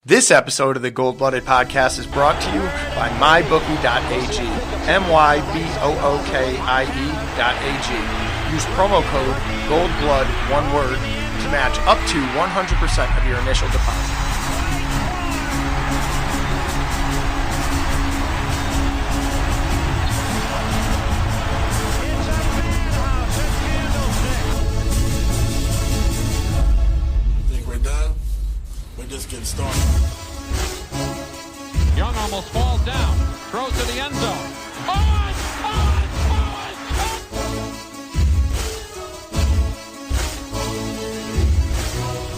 This episode of the Gold Blooded Podcast is brought to you by mybookie.ag, mybookie.ag. Use promo code GOLDBLOOD, one word, to match up to 100% of your initial deposit. Think we're done? We're just getting started. Young almost falls down, throws to the end zone.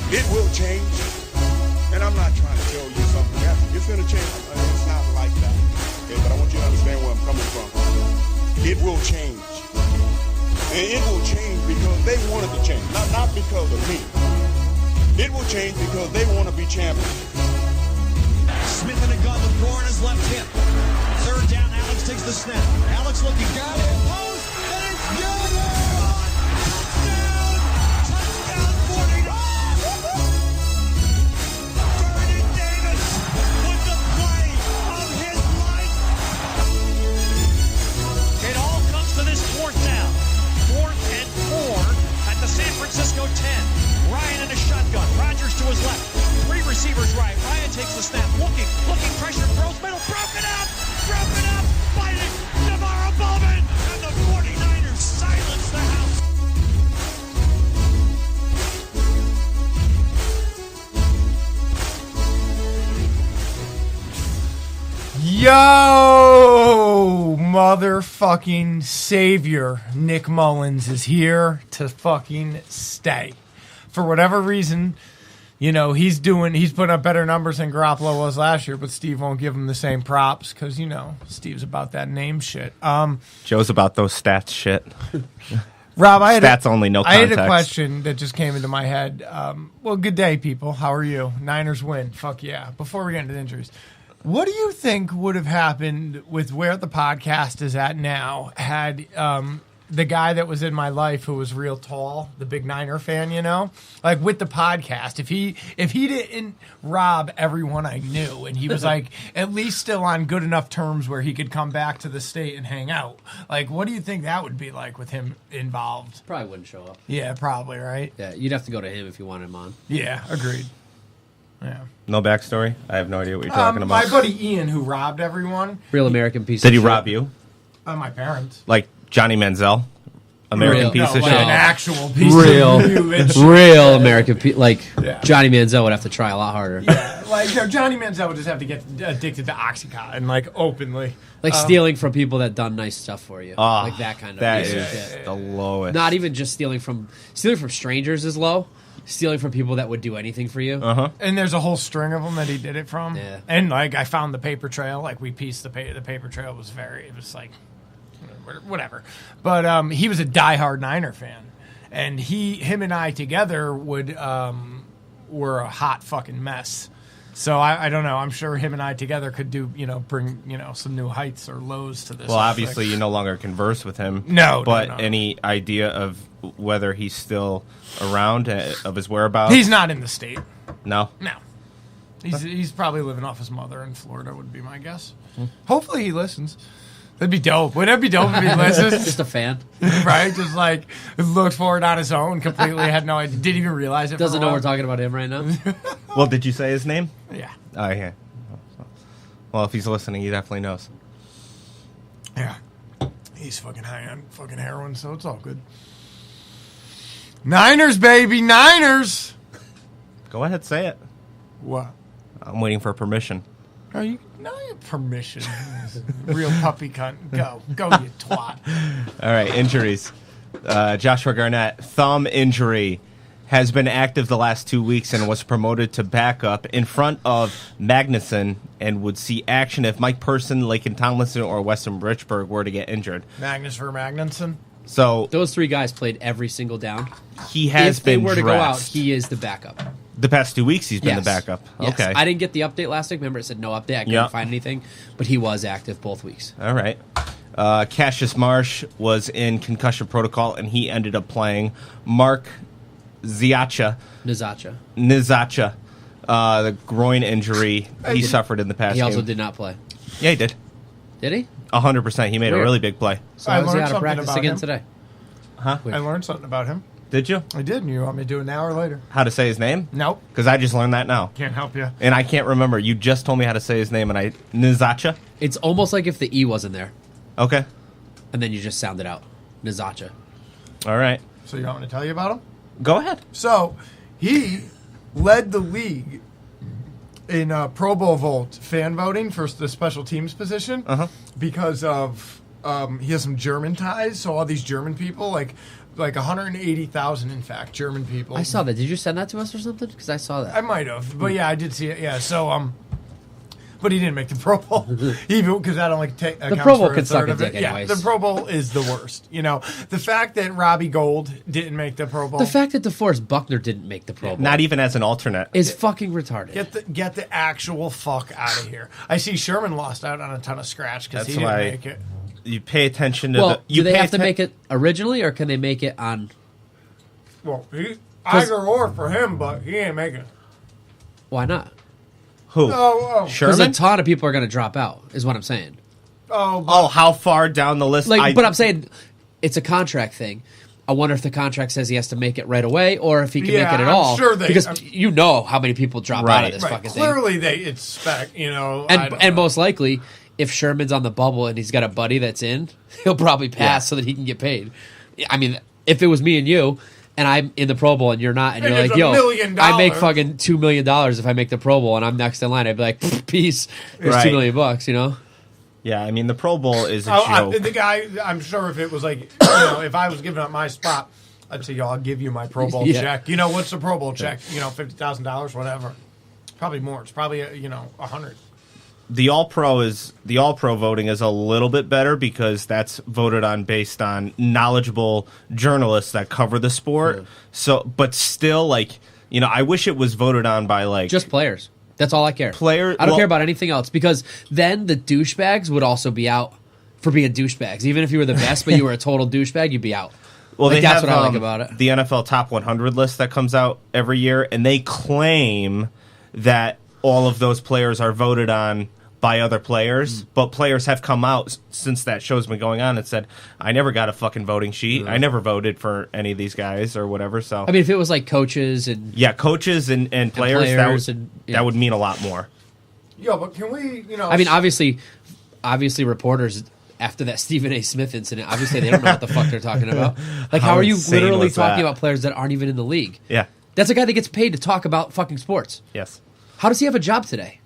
It will change, and I'm not trying to tell you something. It's going to change. It's not like that. Okay, but I want you to understand where I'm coming from. It will change. And it will change because they wanted to change, not because of me. It will change because they want to be champions. Smith in a gun, the throw on his left hip. Third down, Alex takes the snap. Alex looking, got it, post, and it's good! Touchdown, 49! Vernon Davis with the play of his life. It all comes to this fourth down. 4th and 4 at the San Francisco 10. Ryan in a shotgun. Rodgers to his left. 3 receivers right. Ryan takes the snap. Looking, pressure, throws middle. Broken up, biting. Navarro Bowman. And the 49ers silence the house. Yo, motherfucking savior, Nick Mullins is here to fucking stay. For whatever reason, you know, he's putting up better numbers than Garoppolo was last year, but Steve won't give him the same props because, you know, Steve's about that name shit. Joe's about those stats shit. Rob, I had a question that just came into my head. Well, good day, people. How are you? Niners win. Fuck yeah. Before we get into the injuries, what do you think would have happened with where the podcast is at now had the guy that was in my life who was real tall, the big Niner fan, you know, like with the podcast, if he didn't rob everyone I knew and he was like at least still on good enough terms where he could come back to the state and hang out, like what do you think that would be like with him involved? Probably wouldn't show up. Yeah, probably, right? Yeah, you'd have to go to him if you want him on. Yeah, agreed. Yeah. No backstory? I have no idea what you're talking about. My buddy Ian, who robbed everyone. Real American piece Did of he shit. rob you? My parents. Like Johnny Manziel? American piece of like shit? an actual piece Real of human shit. Real American piece. Like, Yeah. Johnny Manziel would have to try a lot harder. Yeah, like, you know, Johnny Manziel would just have to get addicted to Oxycontin, like, openly. Like stealing from people that done nice stuff for you. Like that kind of That piece is of shit. the lowest. Not even just stealing from strangers is low. Stealing from people that would do anything for you. And there's a whole string of them that he did it from. Yeah. And, like, I found the paper trail. Like, we pieced the paper trail was it was like, whatever. But he was a diehard Niner fan. And him and I together were a hot fucking mess. So I don't know. I'm sure him and I together could bring some new heights or lows to this. Well, obviously you no longer converse with him. No, But no. any idea of whether he's still around, of his whereabouts? He's not in the state. No? No. He's probably living off his mother in Florida, would be my guess. Hopefully he listens. That'd be dope. Wouldn't that be dope if he listens? Just a fan. Right? Just like looked for it on his own, completely had no idea. Didn't even realize it. Doesn't for a know while. we're talking about him right now. Well, did you say his name? Yeah. Oh, yeah. Well, if he's listening, he definitely knows. Yeah. He's fucking high on fucking heroin, so it's all good. Niners, baby, Niners! Go ahead, say it. What? I'm waiting for permission. Are you? No, you have permission. Real puppy cunt. Go, you twat. All right, injuries. Joshua Garnett, thumb injury, has been active the last 2 weeks and was promoted to backup in front of Magnuson and would see action if Mike Person, Lakin Tomlinson, or Weston Richburg were to get injured. Magnus for Magnuson? So Those 3 guys played every single down. he has if they been were to dressed. go out, he is the backup. The past 2 weeks, he's been Yes. the backup. Yes. Okay. I didn't get the update last week. Remember, it said no update. I couldn't find anything, but he was active both weeks. All right. Cassius Marsh was in concussion protocol, and he ended up playing. Mark Nizacha The groin injury he suffered in the past He also game. did not play. Yeah, he did. Did he? 100%. He made a really big play. So I how was he learned out of something practice about again him. today? Huh? I learned something about him. Did you? I did, and you want me to do it now or later? How to say his name? Nope. Because I just learned that now. Can't help you. And I can't remember. You just told me how to say his name, and Nizacha? It's almost like if the E wasn't there, Okay. and then you just sound it out. Nizacha. All right. So you want me to tell you about him? Go ahead. So he led the league in Pro Bowl vote fan voting for the special teams position because of he has some German ties. So all these German people, like 180,000, in fact, German people. I saw that. Did you send that to us or something? Because I saw that. I might have, but yeah, I did see it. Yeah, so but he didn't make the Pro Bowl, even because that only accounts The Pro Bowl for can a suck third a of it. dick Yeah, anyways. the Pro Bowl is the worst. You know, the fact that Robbie Gould didn't make the Pro Bowl, The fact that DeForest Buckner didn't make the Pro Bowl Not even as an alternate. is fucking retarded. get the actual fuck out of here. I see Sherman lost out on a ton of scratch because he That's didn't why- make it. You pay attention to Well, the... You do they pay have to make it originally, or can they make it on... Well, either or for him, but he ain't making it. Why not? Who? Oh, Because Sherman? a ton of people are going to drop out, is what I'm saying. Oh, how far down the list? But I'm saying it's a contract thing. I wonder if the contract says he has to make it right away, or if he can Yeah, make it at I'm all. sure they- because you know how many people drop out Right. of this right. fucking thing. Clearly, they expect I don't And know. most likely, if Sherman's on the bubble and he's got a buddy that's in, he'll probably pass so that he can get paid. I mean, if it was me and you, and I'm in the Pro Bowl and you're not, and you're it's like, yo, $1 million. I make fucking $2 million if I make the Pro Bowl, and I'm next in line, I'd be like, peace, there's Right. $2 million, you know? Yeah, I mean, the Pro Bowl is a joke. The guy, I'm sure if it was like, if I was giving up my spot, I'd say, yo, I'll give you my Pro Bowl Yeah. check. What's the Pro Bowl check? $50,000, whatever. Probably more. It's probably, 100. The All-Pro voting is a little bit better because that's voted on based on knowledgeable journalists that cover the sport. So, but still, I wish it was voted on by Just players. That's all I care. Player- I don't well- care about anything else, because then the douchebags would also be out for being douchebags. Even if you were the best, but you were a total douchebag, you'd be out. Well, Like, they that's have, what I like about it. The NFL Top 100 list that comes out every year, and they claim that all of those players are voted on by other players, but players have come out since that show's been going on and said, I never got a fucking voting sheet. I never voted for any of these guys or whatever. So I mean, if it was like coaches and yeah, coaches and players, that would mean a lot more. Yo, but can we, I mean, obviously reporters after that Stephen A. Smith incident, obviously they don't know what the fuck they're talking about. Like, how are you insane literally was talking that? about players that aren't even in the league? Yeah. That's a guy that gets paid to talk about fucking sports. Yes. How does he have a job today?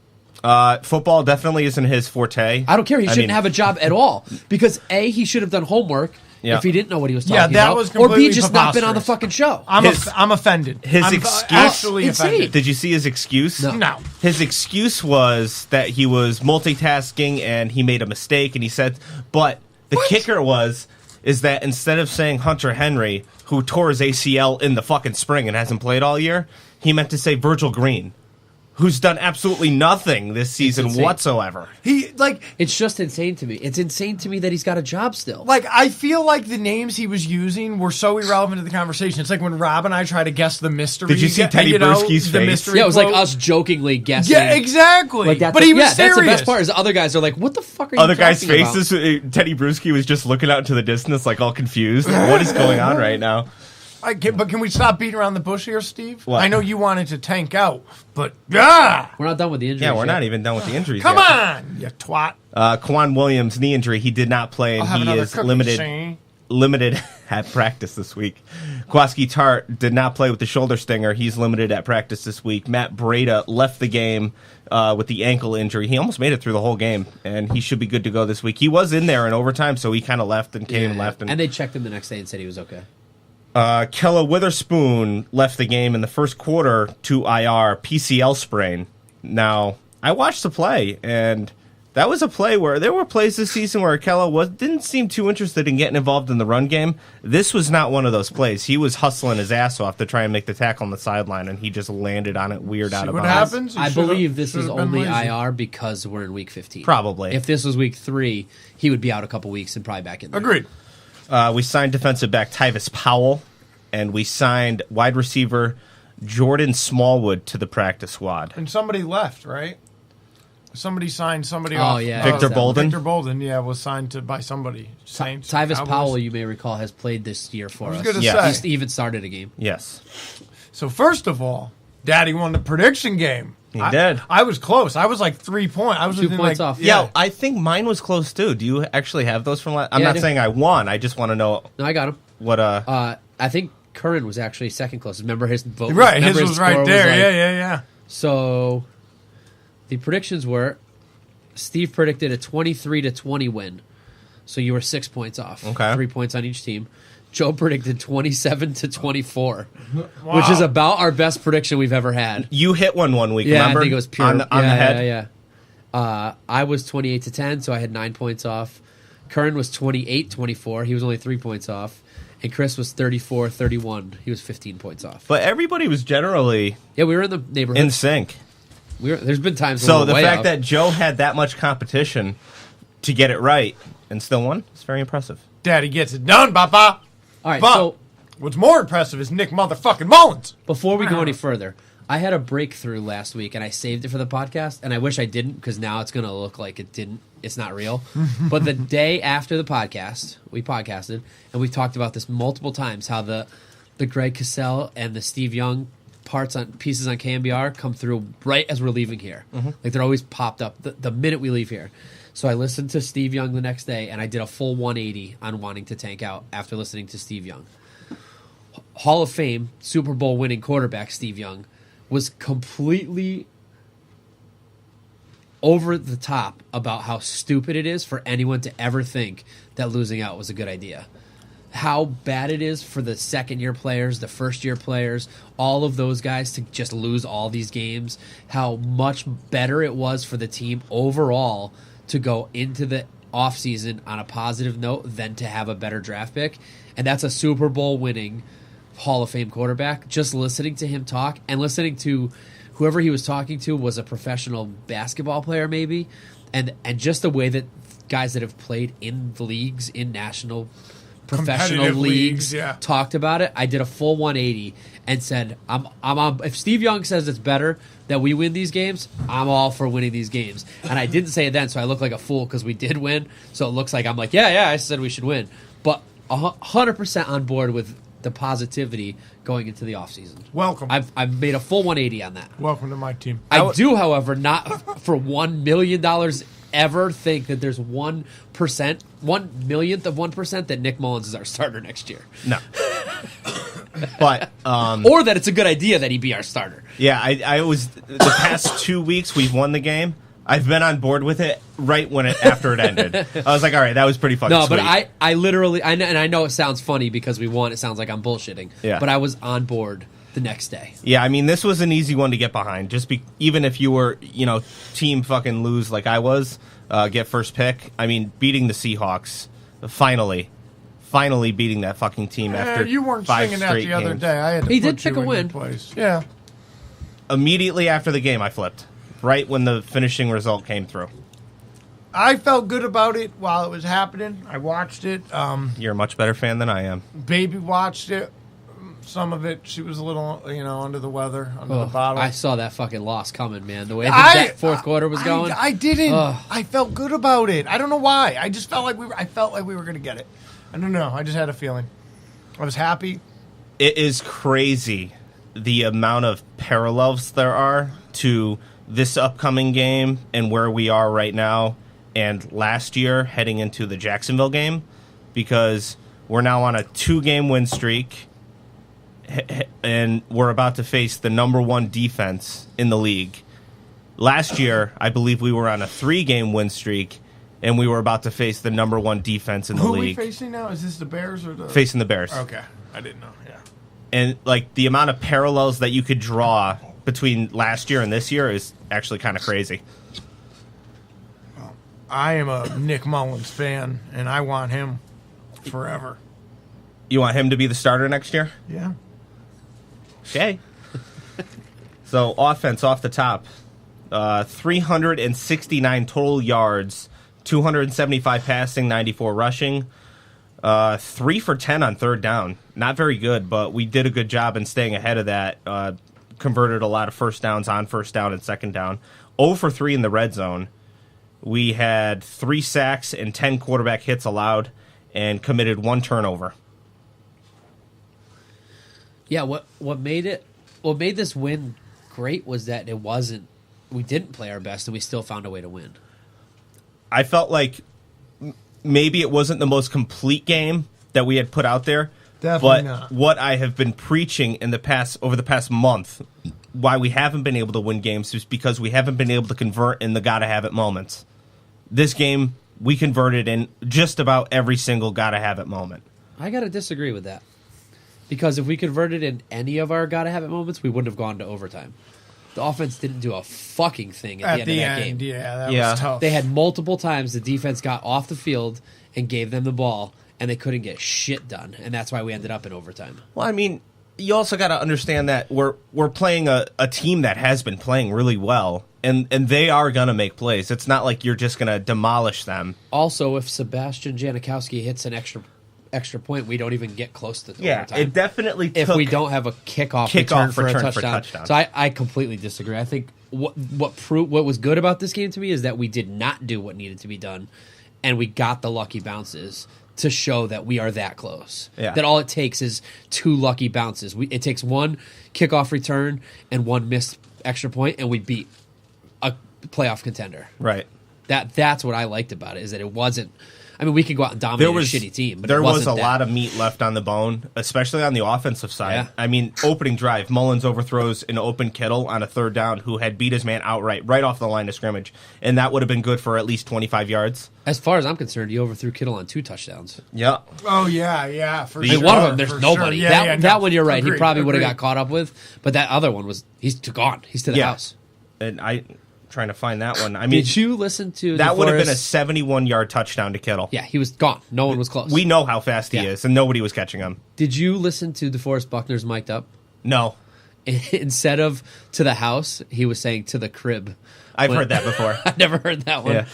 Football definitely isn't his forte. I don't care. He shouldn't have a job at all, because A, he should have done homework Yeah. if he didn't know what he was talking Yeah, that about, was or B, completely just not been on the preposterous. fucking show. I'm offended. I'm excuse- actually Insane. offended. Did you see his excuse? No. His excuse was that he was multitasking and he made a mistake, and he said, but the kicker is that instead of saying Hunter Henry, who tore his ACL in the fucking spring and hasn't played all year, he meant to say Virgil Green, who's done absolutely nothing this season insane. whatsoever. It's just insane to me. It's insane to me that he's got a job still. I feel like the names he was using were so irrelevant to the conversation. It's like when Rob and I try to guess the mystery. Did you see Teddy Bruschi's the face? mystery Yeah, it was like quote? us jokingly guessing. Yeah, exactly. Like that's but he was serious. That's the best part. Is the other guys are like, "What the fuck are you?" Other guys' talking about? faces, Teddy Bruschi was just looking out into the distance, like all confused. What is going on right now? But can we stop beating around the bush here, Steve? What? I know you wanted to tank out, but yeah, We're not done with the injuries. Yeah, we're yet. not even done with the injuries come yet. on, you twat. Kwan Williams knee injury. He did not play, and I'll have he another is cookie, limited see? at practice this week. Kwaski Tart did not play with the shoulder stinger. He's limited at practice this week. Matt Breida left the game with the ankle injury. He almost made it through the whole game, and he should be good to go this week. He was in there in overtime, so he kind of left and came and left. And they checked him the next day and said he was okay. Kella Witherspoon left the game in the first quarter to IR, PCL sprain. Now, I watched the play, and that was a play where there were plays this season where Kella didn't seem too interested in getting involved in the run game. This was not one of those plays. He was hustling his ass off to try and make the tackle on the sideline, and he just landed on it weird out of what bounds. happens? You I should've- believe this is should've been only lazy. IR because we're in week 15. Probably. If this was week 3, he would be out a couple weeks and probably back in there. Agreed. We signed defensive back Tyvis Powell, and we signed wide receiver Jordan Smallwood to the practice squad. And somebody left, right? Somebody signed somebody off. Oh, yeah. Victor Bolden? Victor Bolden, was signed by somebody. Saints, Tyvis Cowboys. Powell, you may recall, has played this year for us. I was going to Yes. say. He even started a game. Yes. So first of all, Daddy won the prediction game. He did. I was close. I was like 3 points. I was 2 within, points like, off. Yeah, I think mine was close too. Do you actually have those from last? I'm Yeah, I not do. saying I won. I just want to know No, I got him. what I think Curran was actually second closest. Remember his vote? Right, Remember his was right score there. like- Yeah. So the predictions were Steve predicted a 23-20 win. So you were 6 points off. Okay. 3 points on each team. Joe predicted 27-24, which is about our best prediction we've ever had. You hit one week, Yeah, remember? I think it was pure. On the head. Yeah. I was 28-10, so I had 9 points off. Curran was 28-24. He was only 3 points off. And Chris was 34-31. He was 15 points off. But everybody was generally Yeah, we were in the neighborhood. in sync. There's been times So when the we're way fact out. that Joe had that much competition to get it right and still won is very impressive. Daddy gets it done, Papa. All right, But so what's more impressive is Nick motherfucking Mullins. before we go any further, I had a breakthrough last week, and I saved it for the podcast, and I wish I didn't because now it's going to look like it didn't. It's not real. But the day after the podcast, we podcasted, and we've talked about this multiple times, how the Greg Cassell and the Steve Young pieces on KMBR come through right as we're leaving here. Like they're always popped up the minute we leave here. So I listened to Steve Young the next day, and I did a full 180 on wanting to tank out after listening to Steve Young. Hall of Fame, Super Bowl winning quarterback Steve Young was completely over the top about how stupid it is for anyone to ever think that losing out was a good idea. How bad it is for the second-year players, the first-year players, all of those guys to just lose all these games. How much better it was for the team overall to go into the offseason on a positive note than to have a better draft pick. And that's a Super Bowl winning Hall of Fame quarterback. Just listening to him talk and listening to whoever he was talking to was a professional basketball player maybe. And just the way that guys that have played in the leagues, in national professional Competitive leagues yeah. talked about it. I did a full 180 and said, I'm on, if Steve Young says it's better that we win these games, I'm all for winning these games. And I didn't say it then, so I look like a fool because we did win. So it looks like I'm like, yeah, I said we should win. But 100% on board with the positivity going into the offseason. Welcome. I've made a full 180 on that. Welcome to my team. I do, however, not for $1 million ever think that there's 1%, 1/1,000,000th of 1% that Nick Mullins is our starter next year. No. But Or that it's a good idea that he be our starter. yeah, I was the past 2 weeks we've won the game. I've been on board with it right when after it ended. I was like, all right, that was pretty fucking No, sweet. but I literally, and I know it sounds funny because we won. It sounds like I'm bullshitting. Yeah. But I was on board the next day. Yeah, I mean, this was an easy one to get behind. Even if you were, team fucking lose like I was, get first pick. I mean, beating the Seahawks, finally beating that fucking team after you weren't 5 singing that straight the other games. day. I had to He put did pick you a in win. your place. Yeah. Immediately after the game, I flipped. Right when the finishing result came through. I felt good about it while it was happening. I watched it. You're a much better fan than I am. Baby watched it. Some of it, she was a little, under the weather, under the bottle. I saw that fucking loss coming, man. The way that fourth quarter was going. I didn't. Ugh. I felt good about it. I don't know why. I just felt like we were going to get it. I don't know. I just had a feeling. I was happy. It is crazy the amount of parallels there are to this upcoming game and where we are right now and last year heading into the Jacksonville game, because we're now on a 2-game win streak and we're about to face the number 1 defense in the league. Last year, I believe we were on a 3-game win streak and we were about to face the number 1 defense in the Who league. are we facing now? Is this the Bears or the... Facing the Bears. Okay. I didn't know. Yeah. And like the amount of parallels that you could draw between last year and this year is actually kind of crazy. I am a Nick Mullins fan, and I want him forever. You want him to be the starter next year? Yeah. Okay. So offense off the top, 369 total yards, 275 passing, 94 rushing, 3 for 10 on third down. Not very good, but we did a good job in staying ahead of that. converted a lot of first downs on first down and second down. 0 for 3 in the red zone. We had 3 sacks and 10 quarterback hits allowed and committed 1 turnover. Yeah, what made this win great was that we didn't play our best and we still found a way to win. I felt like maybe it wasn't the most complete game that we had put out there. Definitely but not. What I have been preaching over the past month, why we haven't been able to win games is because we haven't been able to convert in the gotta have it moments. This game, we converted in just about every single gotta have it moment. I gotta disagree with that. Because if we converted in any of our gotta have it moments, we wouldn't have gone to overtime. The offense didn't do a fucking thing at the end of that game. Yeah, that was tough. They had multiple times the defense got off the field and gave them the ball, and they couldn't get shit done, and that's why we ended up in overtime. Well, I mean, you also got to understand that we're playing a team that has been playing really well, and they are going to make plays. It's not like you're just going to demolish them. Also, if Sebastian Janikowski hits an extra point, we don't even get close to overtime. It definitely took... If we don't have a kickoff return for a touchdown. So I completely disagree. I think what was good about this game to me is that we did not do what needed to be done, and we got the lucky bounces to show that we are that close. Yeah. That all it takes is 2 lucky bounces. It takes 1 kickoff return and 1 missed extra point, and we beat a playoff contender. Right. That's what I liked about it, is that it wasn't... I mean, we could go out and dominate a shitty team, but there was a lot of meat left on the bone, especially on the offensive side. Yeah. I mean, opening drive, Mullins overthrows an open Kittle on a 3rd down who had beat his man outright, right off the line of scrimmage, and that would have been good for at least 25 yards. As far as I'm concerned, you overthrew Kittle on 2 touchdowns. Yeah. Oh, yeah, for I sure. mean, one of them, there's nobody. Sure. That one, you're right. Agreed, he probably would have got caught up with, but that other one he's gone. He's to the house. And trying to find that one. I mean, did you listen to that? Would have been a 71-yard touchdown to Kittle. Yeah, he was gone. No one was close. We know how fast he is, and nobody was catching him. Did you listen to DeForest Buckner's mic'd up? No. Instead of to the house, he was saying to the crib. I've heard that before. I never heard that one.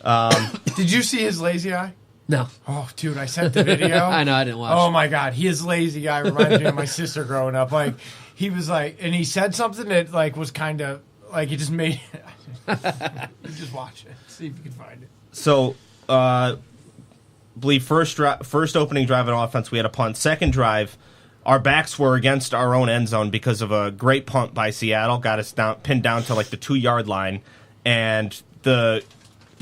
Yeah. Did you see his lazy eye? No. Oh, dude, I sent the video. I know, I didn't watch. Oh my god, his lazy eye reminds me of my sister growing up. Like, he was like, and he said something that like was kind of like, it just made. Just watch it. See if you can find it. So, believe first opening drive on offense, we had a punt. Second drive, our backs were against our own end zone because of a great punt by Seattle. Got us pinned down to like the 2-yard line, and the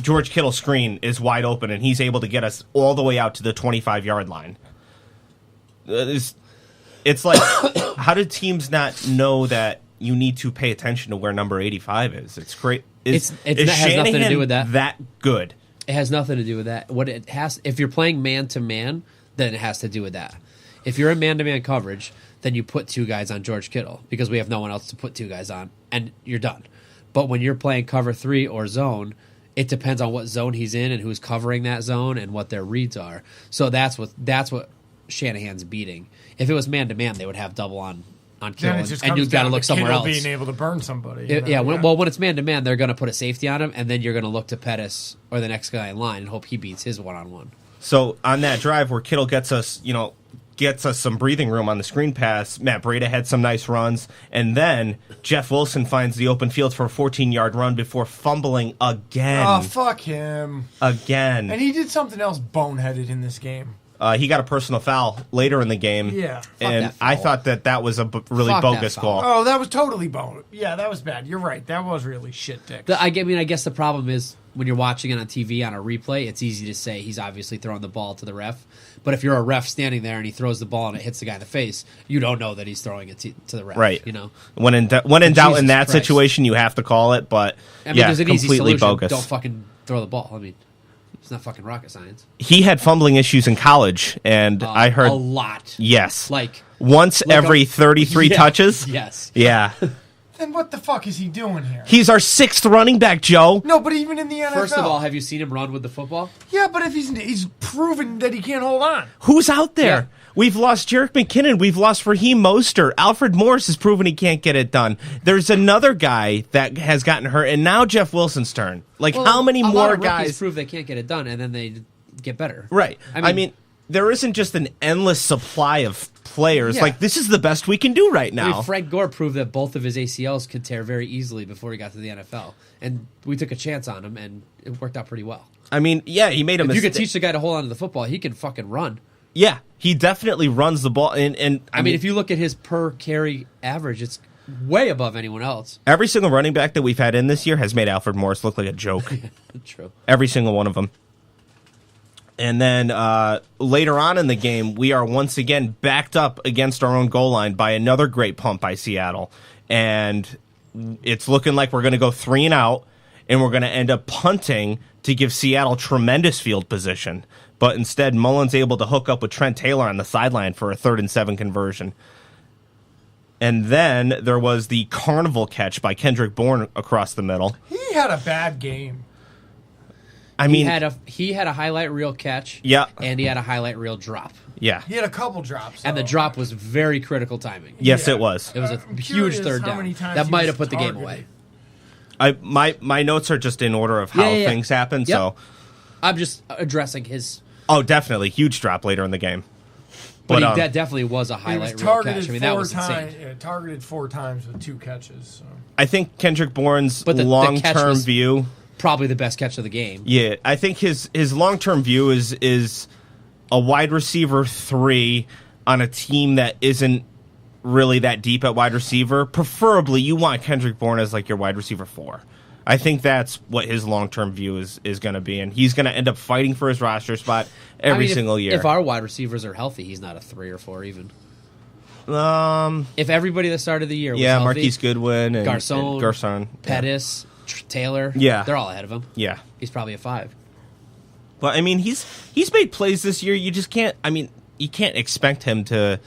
George Kittle screen is wide open, and he's able to get us all the way out to the 25-yard line. It's like, how did teams not know that you need to pay attention to where number 85 is? It's great. It has nothing to do with that. That good? It has nothing to do with that. If you're playing man to man, then it has to do with that. If you're in man to man coverage, then you put 2 guys on George Kittle because we have no one else to put 2 guys on, and you're done. But when you're playing cover 3 or zone, it depends on what zone he's in and who's covering that zone and what their reads are. So that's what Shanahan's beating. If it was man to man, they would have double on Kittle, and you've got to look somewhere else. Being able to burn somebody. When it's man to man, they're going to put a safety on him, and then you're going to look to Pettis or the next guy in line and hope he beats his 1-on-1. So on that drive where Kittle gets us some breathing room on the screen pass, Matt Breida had some nice runs, and then Jeff Wilson finds the open field for a 14-yard run before fumbling again. Oh, fuck him. Again. And he did something else boneheaded in this game. He got a personal foul later in the game. Yeah. And I thought that was a really bogus call. Oh, that was totally bogus. Yeah, that was bad. You're right. That was really shit dick. I guess the problem is when you're watching it on TV on a replay, it's easy to say he's obviously throwing the ball to the ref. But if you're a ref standing there and he throws the ball and it hits the guy in the face, you don't know that he's throwing it to the ref. Right. You know? When in doubt in that situation, you have to call it. But there's an easy solution. Bogus. Don't fucking throw the ball. I mean, it's not fucking rocket science. He had fumbling issues in college, and I heard a lot. Yes, like once every 33 touches. Yes. Yeah. Then what the fuck is he doing here? He's our 6th running back, Joe. No, but even in the NFL. First of all, have you seen him run with the football? Yeah, but if he's proven that he can't hold on. Who's out there? Yeah. We've lost Jerick McKinnon. We've lost Raheem Mostert. Alfred Morris has proven he can't get it done. There's another guy that has gotten hurt, and now Jeff Wilson's turn. How many more guys prove they can't get it done, and then they get better? Right. I mean there isn't just an endless supply of players. Yeah. Like, this is the best we can do right now. I mean, Frank Gore proved that both of his ACLs could tear very easily before he got to the NFL. And we took a chance on him, and it worked out pretty well. I mean, yeah, he made a mistake. If you could teach the guy to hold on to the football, he can fucking run. Yeah, he definitely runs the ball. And I mean, if you look at his per carry average, it's way above anyone else. Every single running back that we've had in this year has made Alfred Morris look like a joke. True. Every single one of them. And then later on in the game, we are once again backed up against our own goal line by another great pump by Seattle. And it's looking like we're going to go 3 and out, and we're going to end up punting to give Seattle tremendous field position. But instead, Mullen's able to hook up with Trent Taylor on the sideline for a 3rd and 7 conversion. And then there was the carnival catch by Kendrick Bourne across the middle. He had a bad game. I mean, he had a highlight reel catch. Yeah. And he had a highlight reel drop. Yeah. He had a couple drops. And the drop was very critical timing. Yes, it was. It was a huge 3rd down. That might have put the game away. My notes are just in order of how things happen. Yep. So I'm just addressing his. Oh, definitely. Huge drop later in the game. But that definitely was a highlight reel catch. I mean, that was insane. Targeted 4 times with 2 catches. So. I think Kendrick Bourne's long-term view... Probably the best catch of the game. Yeah, I think his long-term view is a wide receiver 3 on a team that isn't really that deep at wide receiver. Preferably, you want Kendrick Bourne as like your wide receiver 4. I think that's what his long-term view is going to be, and he's going to end up fighting for his roster spot every single year. If our wide receivers are healthy, he's not a 3 or 4 even. If everybody that started the year was healthy, Marquise Goodwin and Garcon, Pettis, Taylor, they're all ahead of him. Yeah, he's probably a 5. But I mean, he's made plays this year. You just can't. I mean, you can't expect him to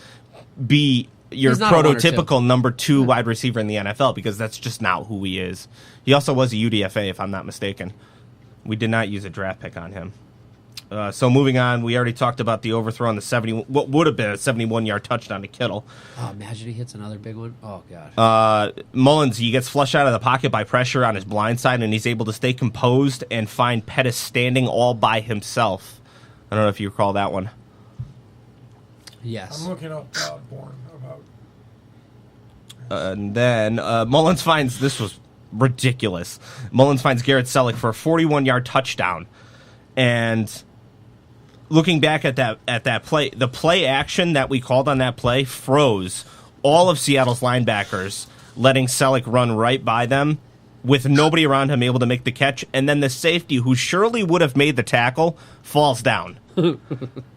be your prototypical number 2 wide receiver in the NFL because that's just not who he is. He also was a UDFA, if I'm not mistaken. We did not use a draft pick on him. So moving on, we already talked about the overthrow on the what would have been a 71-yard touchdown to Kittle. Oh, imagine he hits another big one. Oh, God. Mullins, he gets flushed out of the pocket by pressure on his blind side, and he's able to stay composed and find Pettis standing all by himself. I don't know if you recall that one. Yes. I'm looking up Bourne about. And then Mullins finds, this was ridiculous. Mullins finds Garrett Selleck for a 41-yard touchdown. And looking back at that play, the play action that we called on that play froze all of Seattle's linebackers, letting Selleck run right by them with nobody around him able to make the catch. And then the safety, who surely would have made the tackle, falls down.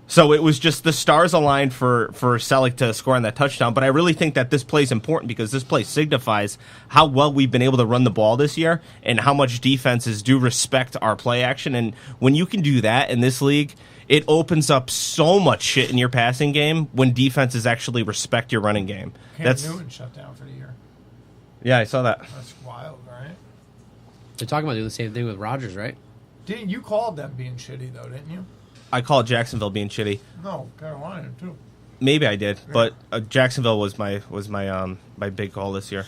So it was just the stars aligned for Selleck to score on that touchdown. But I really think that this play is important because this play signifies how well we've been able to run the ball this year and how much defenses do respect our play action. And when you can do that in this league, it opens up so much shit in your passing game when defenses actually respect your running game. Cam Newton shut down for the year. Yeah, I saw that. That's wild, right? They're talking about doing the same thing with Rodgers, right? Didn't you called them being shitty though? Didn't you? I called Jacksonville being shitty. No, Carolina too. Maybe I did, but Jacksonville was my big call this year.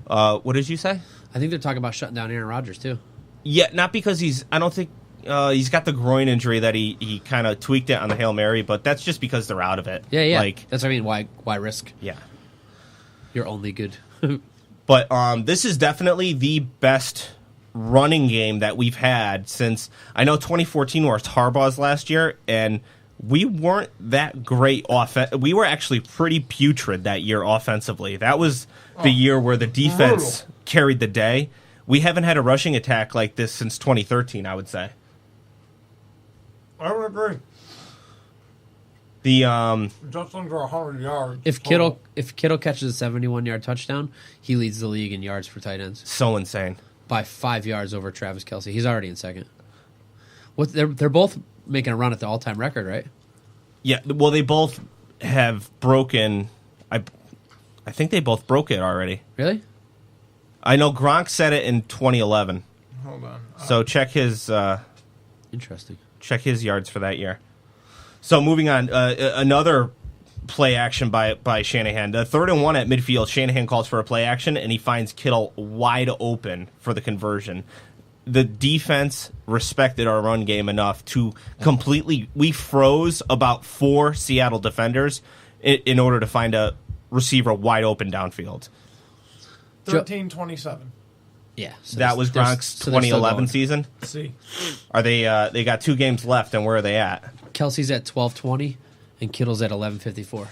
What did you say? I think they're talking about shutting down Aaron Rodgers too. Yeah, not because I don't think he's got the groin injury that he kind of tweaked it on the Hail Mary, but that's just because they're out of it. Yeah. Like, that's what I mean. Why risk? Yeah, you're only good. But this is definitely the best running game that we've had since, I know 2014 was Harbaugh's last year, and we weren't that great we were actually pretty putrid that year offensively. That was the year where the defense carried the day. We haven't had a rushing attack like this since 2013, I would say. I would agree. Just under 100 yards. If Kittle catches a 71-yard touchdown, he leads the league in yards for tight ends. So insane. By 5 yards over Travis Kelce. He's already in second. They're both making a run at the all-time record, right? Yeah, well, they both have broken... I think they both broke it already. Really? I know Gronk said it in 2011. Hold on. So check his... Interesting. Check his yards for that year. So moving on, another play action by Shanahan. The 3rd and 1 at midfield, Shanahan calls for a play action, and he finds Kittle wide open for the conversion. the defense respected our run game enough to we froze about 4 Seattle defenders in order to find a receiver wide open downfield. 13-27. Yeah. So that was Gronk's 2011 season. See. Are they got 2 games left, and where are they at? Kelsey's at 12:20 and Kittle's at 11:54.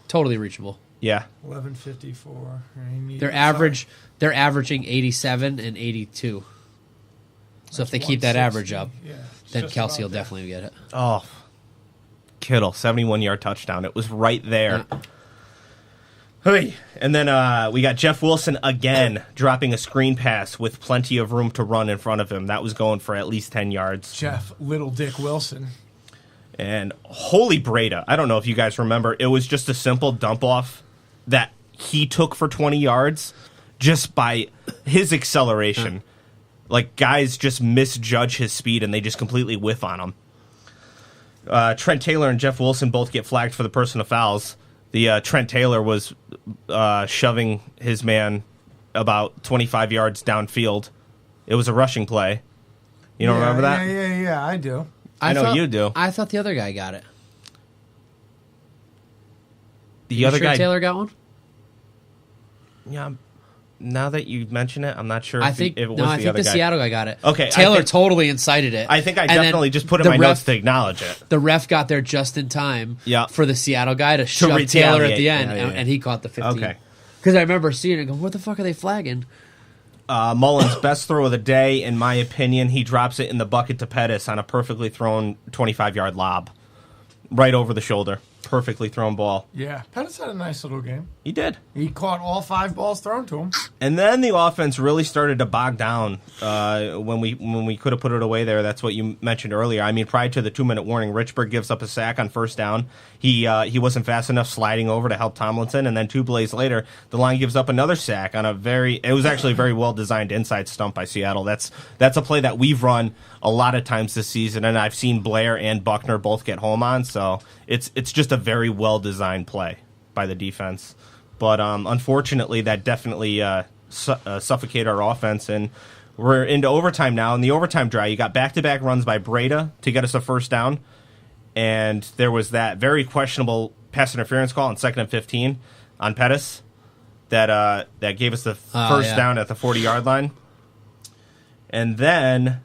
Totally reachable. Yeah. 11:54. They're averaging 87 and 82. So if they keep that average up, then Kelsey will definitely get it. Oh, Kittle, 71-yard touchdown. It was right there. Hey, and then we got Jeff Wilson again dropping a screen pass with plenty of room to run in front of him. That was going for at least 10 yards. Jeff Little Dick Wilson. And holy Breda, I don't know if you guys remember, it was just a simple dump off that he took for 20 yards just by his acceleration. Like, guys just misjudge his speed, and they just completely whiff on him. Trent Taylor and Jeff Wilson both get flagged for the personal fouls. The Trent Taylor was shoving his man about 25 yards downfield. It was a rushing play. You don't remember that? Yeah, I do. I know you do. I thought the other guy got it. The other guy, Taylor got one? Yeah. Now that you mention it, I'm not sure I think the Seattle guy got it. Okay, Taylor totally incited it. I think I definitely just put in my notes to acknowledge it. The ref got there just in time for the Seattle guy to shove Taylor at the end, and he caught the 15. Okay. Because I remember seeing it and going, what the fuck are they flagging? Mullins' best throw of the day, in my opinion. He drops it in the bucket to Pettis on a perfectly thrown 25-yard lob. Right over the shoulder. Perfectly thrown ball. Yeah, Pettis had a nice little game. He did. He caught all 5 balls thrown to him. And then the offense really started to bog down when we could have put it away there. That's what you mentioned earlier. I mean, prior to the 2-minute warning, Richburg gives up a sack on first down. He wasn't fast enough sliding over to help Tomlinson, and then 2 plays later, the line gives up another sack on it was actually a very well-designed inside stump by Seattle. That's a play that we've run a lot of times this season, and I've seen Blair and Buckner both get home on, so it's just a very well-designed play by the defense. But unfortunately, that definitely suffocated our offense, and we're into overtime now. In the overtime drive, you got back-to-back runs by Breda to get us a first down, and there was that very questionable pass interference call on 2nd and 15 on Pettis that gave us the first down at the 40-yard line. And then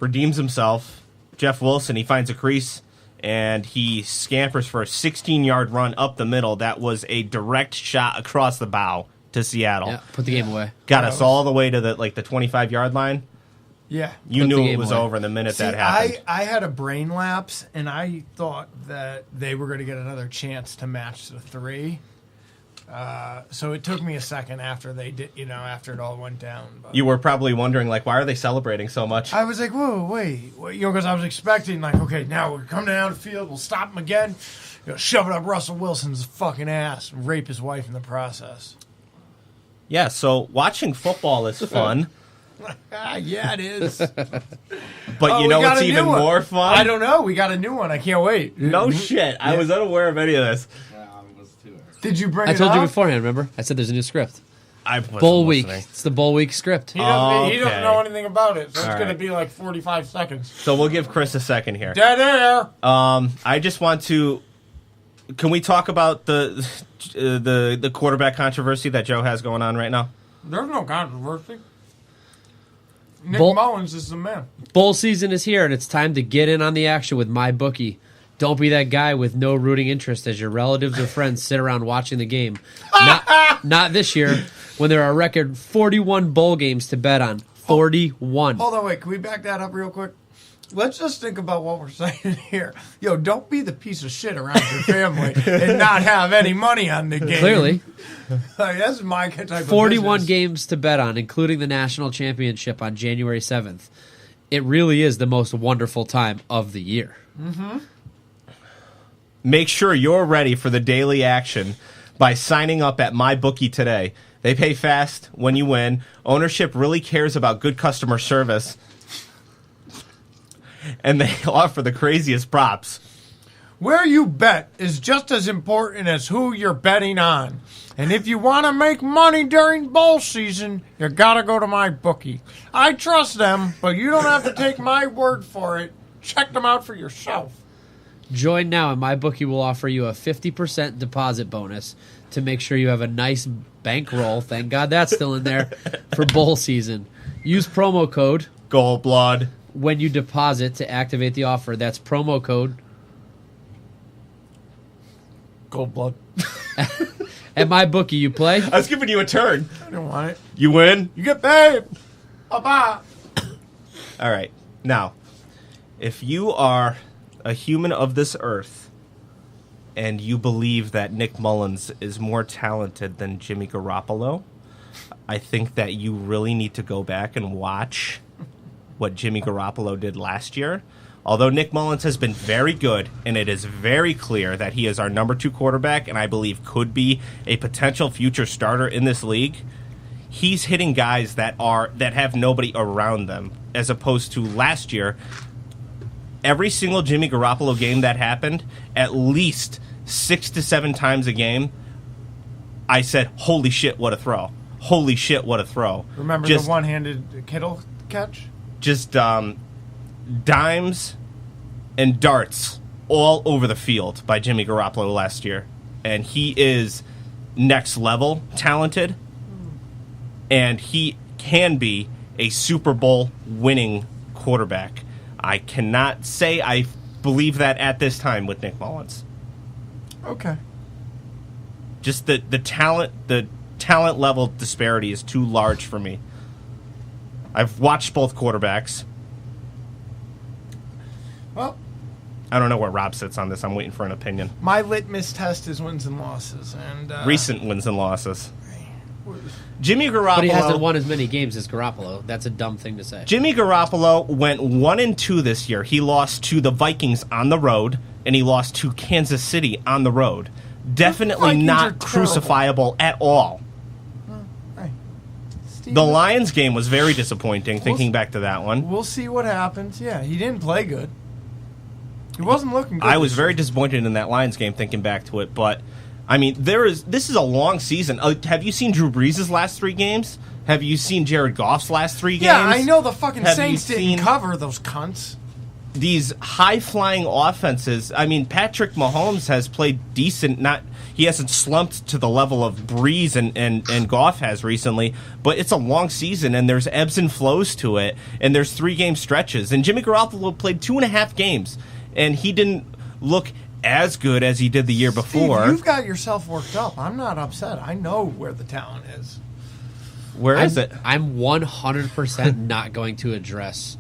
redeems himself. Jeff Wilson, he finds a crease, and he scampers for a 16-yard run up the middle. That was a direct shot across the bow to Seattle. Yeah, put the game away. Got us all the way to the 25-yard line. Yeah. You knew it was over the minute that happened. I had a brain lapse, and I thought that they were going to get another chance to match the 3. So it took me a second after they did, after it all went down. But you were probably wondering, why are they celebrating so much? I was like, whoa, wait, because I was expecting, okay, now we're coming down the field, we'll stop him again, shove it up Russell Wilson's fucking ass, and rape his wife in the process. Yeah, so watching football is fun. Yeah, it is. But you know what's even more fun? I don't know. We got a new one. I can't wait. No shit. I was unaware of any of this. Did you bring it up? I told you beforehand, remember? I said there's a new script. Bowl week. It's the bowl week script. He doesn't know anything about it, so it's going to be 45 seconds. So we'll give Chris a second here. Dead air. I just want to... Can we talk about the quarterback controversy that Joe has going on right now? There's no controversy. Mullins is the man. Bowl season is here, and it's time to get in on the action with MyBookie. Don't be that guy with no rooting interest as your relatives or friends sit around watching the game. Not this year, when there are a record 41 bowl games to bet on. 41. Hold on, wait. Can we back that up real quick? Let's just think about what we're saying here. Don't be the piece of shit around your family and not have any money on the game. Clearly. That's my type of 41 business. games to bet on, including the national championship on January 7th. It really is the most wonderful time of the year. Mm-hmm. Make sure you're ready for the daily action by signing up at MyBookie today. They pay fast when you win. Ownership really cares about good customer service. And they offer the craziest props. Where you bet is just as important as who you're betting on. And if you want to make money during bowl season, you got to go to my bookie. I trust them, but you don't have to take my word for it. Check them out for yourself. Join now, and MyBookie will offer you a 50% deposit bonus to make sure you have a nice bankroll. Thank God that's still in there for bowl season. Use promo code Goldblood when you deposit to activate the offer. That's promo code Goldblood. At MyBookie. You play. I was giving you a turn. I don't want it. You win. You get paid. Bye-bye. All right. Now, if you are a human of this earth and you believe that Nick Mullins is more talented than Jimmy Garoppolo, I think that you really need to go back and watch what Jimmy Garoppolo did last year. Although Nick Mullins has been very good, and it is very clear that he is our number 2 quarterback and I believe could be a potential future starter in this league, he's hitting guys that have nobody around them, as opposed to last year. Every single Jimmy Garoppolo game that happened, at least 6 to 7 times a game, I said, holy shit, what a throw. Holy shit, what a throw. Remember the one-handed Kittle catch? Just dimes and darts all over the field by Jimmy Garoppolo last year. And he is next level talented, and he can be a Super Bowl winning quarterback. I cannot say I believe that at this time with Nick Mullins. Okay. Just the talent level disparity is too large for me. I've watched both quarterbacks. Well, I don't know where Rob sits on this. I'm waiting for an opinion. My litmus test is wins and losses, and recent wins and losses. Jimmy Garoppolo. But he hasn't won as many games as Garoppolo. That's a dumb thing to say. Jimmy Garoppolo went 1-2 this year. He lost to the Vikings on the road, and he lost to Kansas City on the road. Definitely not crucifiable at all. The Lions game was very disappointing, thinking back to that one. We'll see what happens. Yeah, he didn't play good. He wasn't looking good. I was very disappointed in that Lions game, thinking back to it, but I mean, this is a long season. Have you seen Drew Brees' last 3 games? Have you seen Jared Goff's last 3 games? Yeah, I know the fucking Saints didn't cover those cunts. These high-flying offenses. I mean, Patrick Mahomes has played decent. He hasn't slumped to the level of Brees and Goff has recently, but it's a long season, and there's ebbs and flows to it, and there's 3-game stretches. And Jimmy Garoppolo played 2.5 games, and he didn't look as good as he did the year before. Steve, you've got yourself worked up. I'm not upset. I know where the talent is. Where is it? I'm 100% not going to address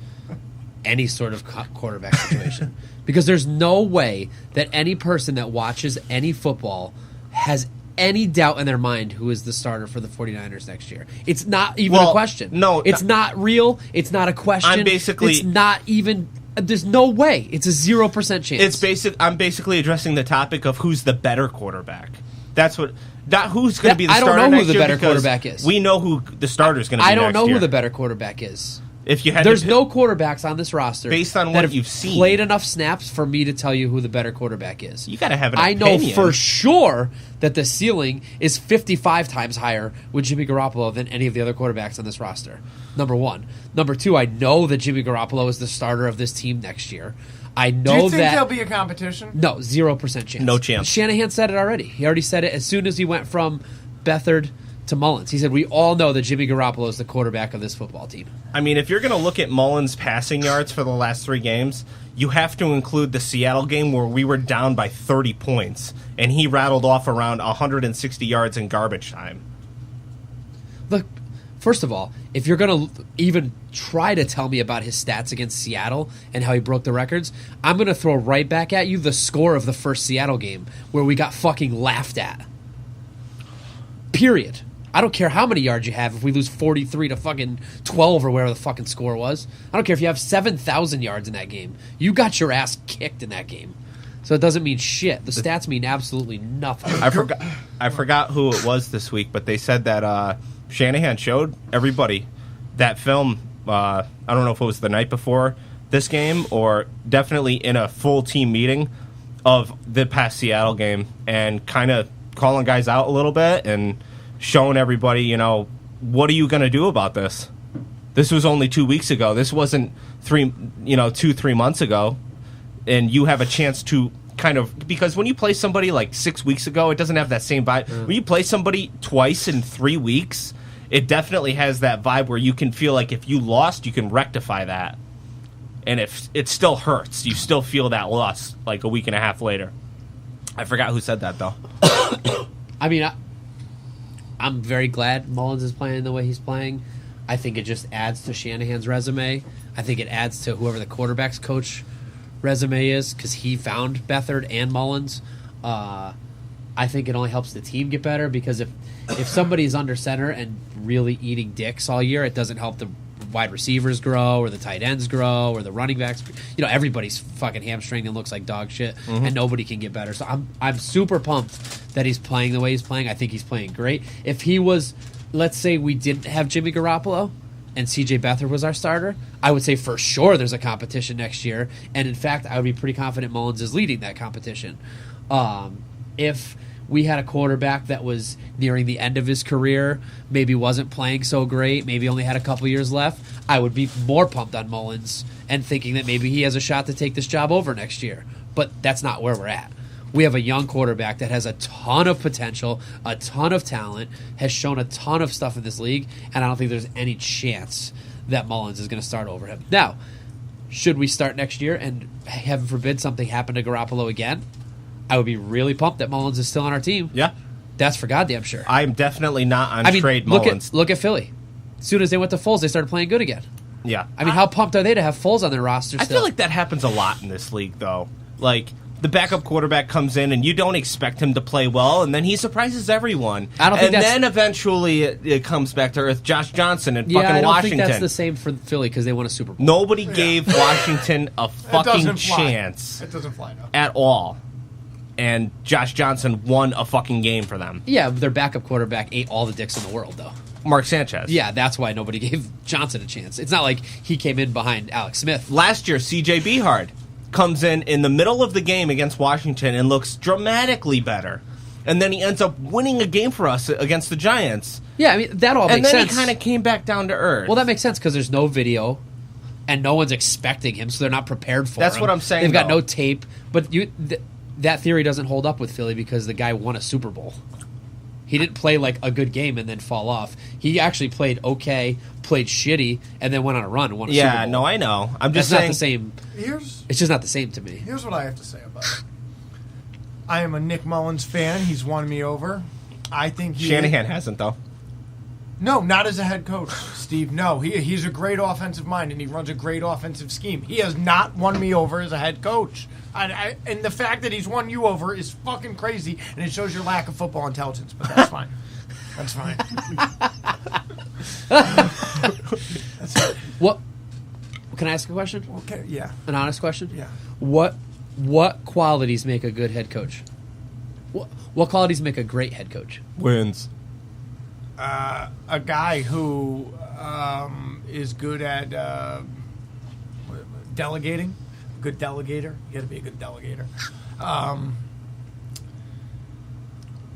any sort of quarterback situation because there's no way that any person that watches any football has any doubt in their mind who is the starter for the 49ers next year. It's not even a question. No. It's not real. It's not a question. It's not even... There's no way. It's a 0% chance. I'm basically addressing the topic of who's the better quarterback. That's what... Not who's going to be the starter next year. I don't know who the better quarterback is. We know who the starter is going to be next year. I don't know who the better quarterback is. There's no quarterbacks on this roster based on what you've seen played enough snaps for me to tell you who the better quarterback is. You got to have an opinion. I know for sure that the ceiling is 55 times higher with Jimmy Garoppolo than any of the other quarterbacks on this roster. Number one. Number two, I know that Jimmy Garoppolo is the starter of this team next year. I know that. Do you think there'll be a competition? No, 0% chance. No chance. Shanahan said it already. He already said it as soon as he went from Beathard to Mullins. He said, we all know that Jimmy Garoppolo is the quarterback of this football team. I mean, if you're going to look at Mullins' passing yards for the last 3 games, you have to include the Seattle game where we were down by 30 points, and he rattled off around 160 yards in garbage time. Look, first of all, if you're going to even try to tell me about his stats against Seattle and how he broke the records, I'm going to throw right back at you the score of the first Seattle game where we got fucking laughed at. Period. I don't care how many yards you have if we lose 43 to fucking 12 or whatever the fucking score was. I don't care if you have 7,000 yards in that game. You got your ass kicked in that game. So it doesn't mean shit. The stats mean absolutely nothing. I forgot who it was this week, but they said that Shanahan showed everybody that film. I don't know if it was the night before this game or definitely in a full team meeting of the past Seattle game and kind of calling guys out a little bit and showing everybody, you know, what are you going to do about this? This was only 2 weeks ago. This wasn't 2-3 months ago. And you have a chance to kind of, because when you play somebody like 6 weeks ago, it doesn't have that same vibe. When you play somebody twice in 3 weeks, it definitely has that vibe where you can feel like if you lost, you can rectify that. And if it still hurts, you still feel that loss like a week and a half later. I forgot who said that, though. I mean, I'm very glad Mullins is playing the way he's playing. I think it just adds to Shanahan's resume. I think it adds to whoever the quarterback's coach resume is, because he found Beathard and Mullins. I think it only helps the team get better, because if somebody's under center and really eating dicks all year, it doesn't help the wide receivers grow or the tight ends grow or the running backs. You know, everybody's fucking hamstringed and looks like dog shit, and nobody can get better. So I'm super pumped that he's playing the way he's playing. I think he's playing great. If he was, let's say we didn't have Jimmy Garoppolo and C.J. Beathard was our starter, I would say for sure there's a competition next year. And in fact, I would be pretty confident Mullins is leading that competition. If we had a quarterback that was nearing the end of his career, maybe wasn't playing so great, maybe only had a couple years left, I would be more pumped on Mullins and thinking that maybe he has a shot to take this job over next year. But that's not where we're at. We have a young quarterback that has a ton of potential, a ton of talent, has shown a ton of stuff in this league, and I don't think there's any chance that Mullins is going to start over him. Now, should we start next year and, heaven forbid, something happen to Garoppolo again, I would be really pumped that Mullins is still on our team. Yeah. That's for goddamn sure. I'm definitely not on trade Mullins. Look at Philly. As soon as they went to Foles, they started playing good again. Yeah. I mean, how pumped are they to have Foles on their roster still? I feel like that happens a lot in this league, though. Like, the backup quarterback comes in, and you don't expect him to play well, and then he surprises everyone. And then eventually it comes back to earth. Josh Johnson and fucking Washington. I don't think that's the same for Philly because they won a Super Bowl. Nobody gave Washington a fucking chance. It doesn't fly, no. At all. And Josh Johnson won a fucking game for them. Yeah, their backup quarterback ate all the dicks in the world, though. Mark Sanchez. Yeah, that's why nobody gave Johnson a chance. It's not like he came in behind Alex Smith. Last year, C.J. Beathard comes in the middle of the game against Washington and looks dramatically better. And then he ends up winning a game for us against the Giants. Yeah, I mean, that all makes sense. And then he kind of came back down to earth. Well, that makes sense because there's no video and no one's expecting him, so they're not prepared for him. That's what I'm saying, They've got no tape. But that theory doesn't hold up with Philly because the guy won a Super Bowl. He didn't play like a good game and then fall off. He actually played okay, played shitty, and then went on a run and won a Super Bowl. Yeah, no, I know. I'm just saying. Not the same. It's just not the same to me. Here's what I have to say about it. I am a Nick Mullins fan. He's won me over. I think Shanahan hasn't, though. No, not as a head coach, Steve. No, he's a great offensive mind, and he runs a great offensive scheme. He has not won me over as a head coach. And the fact that he's won you over is fucking crazy, and it shows your lack of football intelligence, but that's fine. That's fine. That's fine. What? Can I ask a question? Okay, yeah. An honest question? Yeah. What qualities make a good head coach? What qualities make a great head coach? Wins. A guy who is good at delegating. Good delegator. You got to be a good delegator.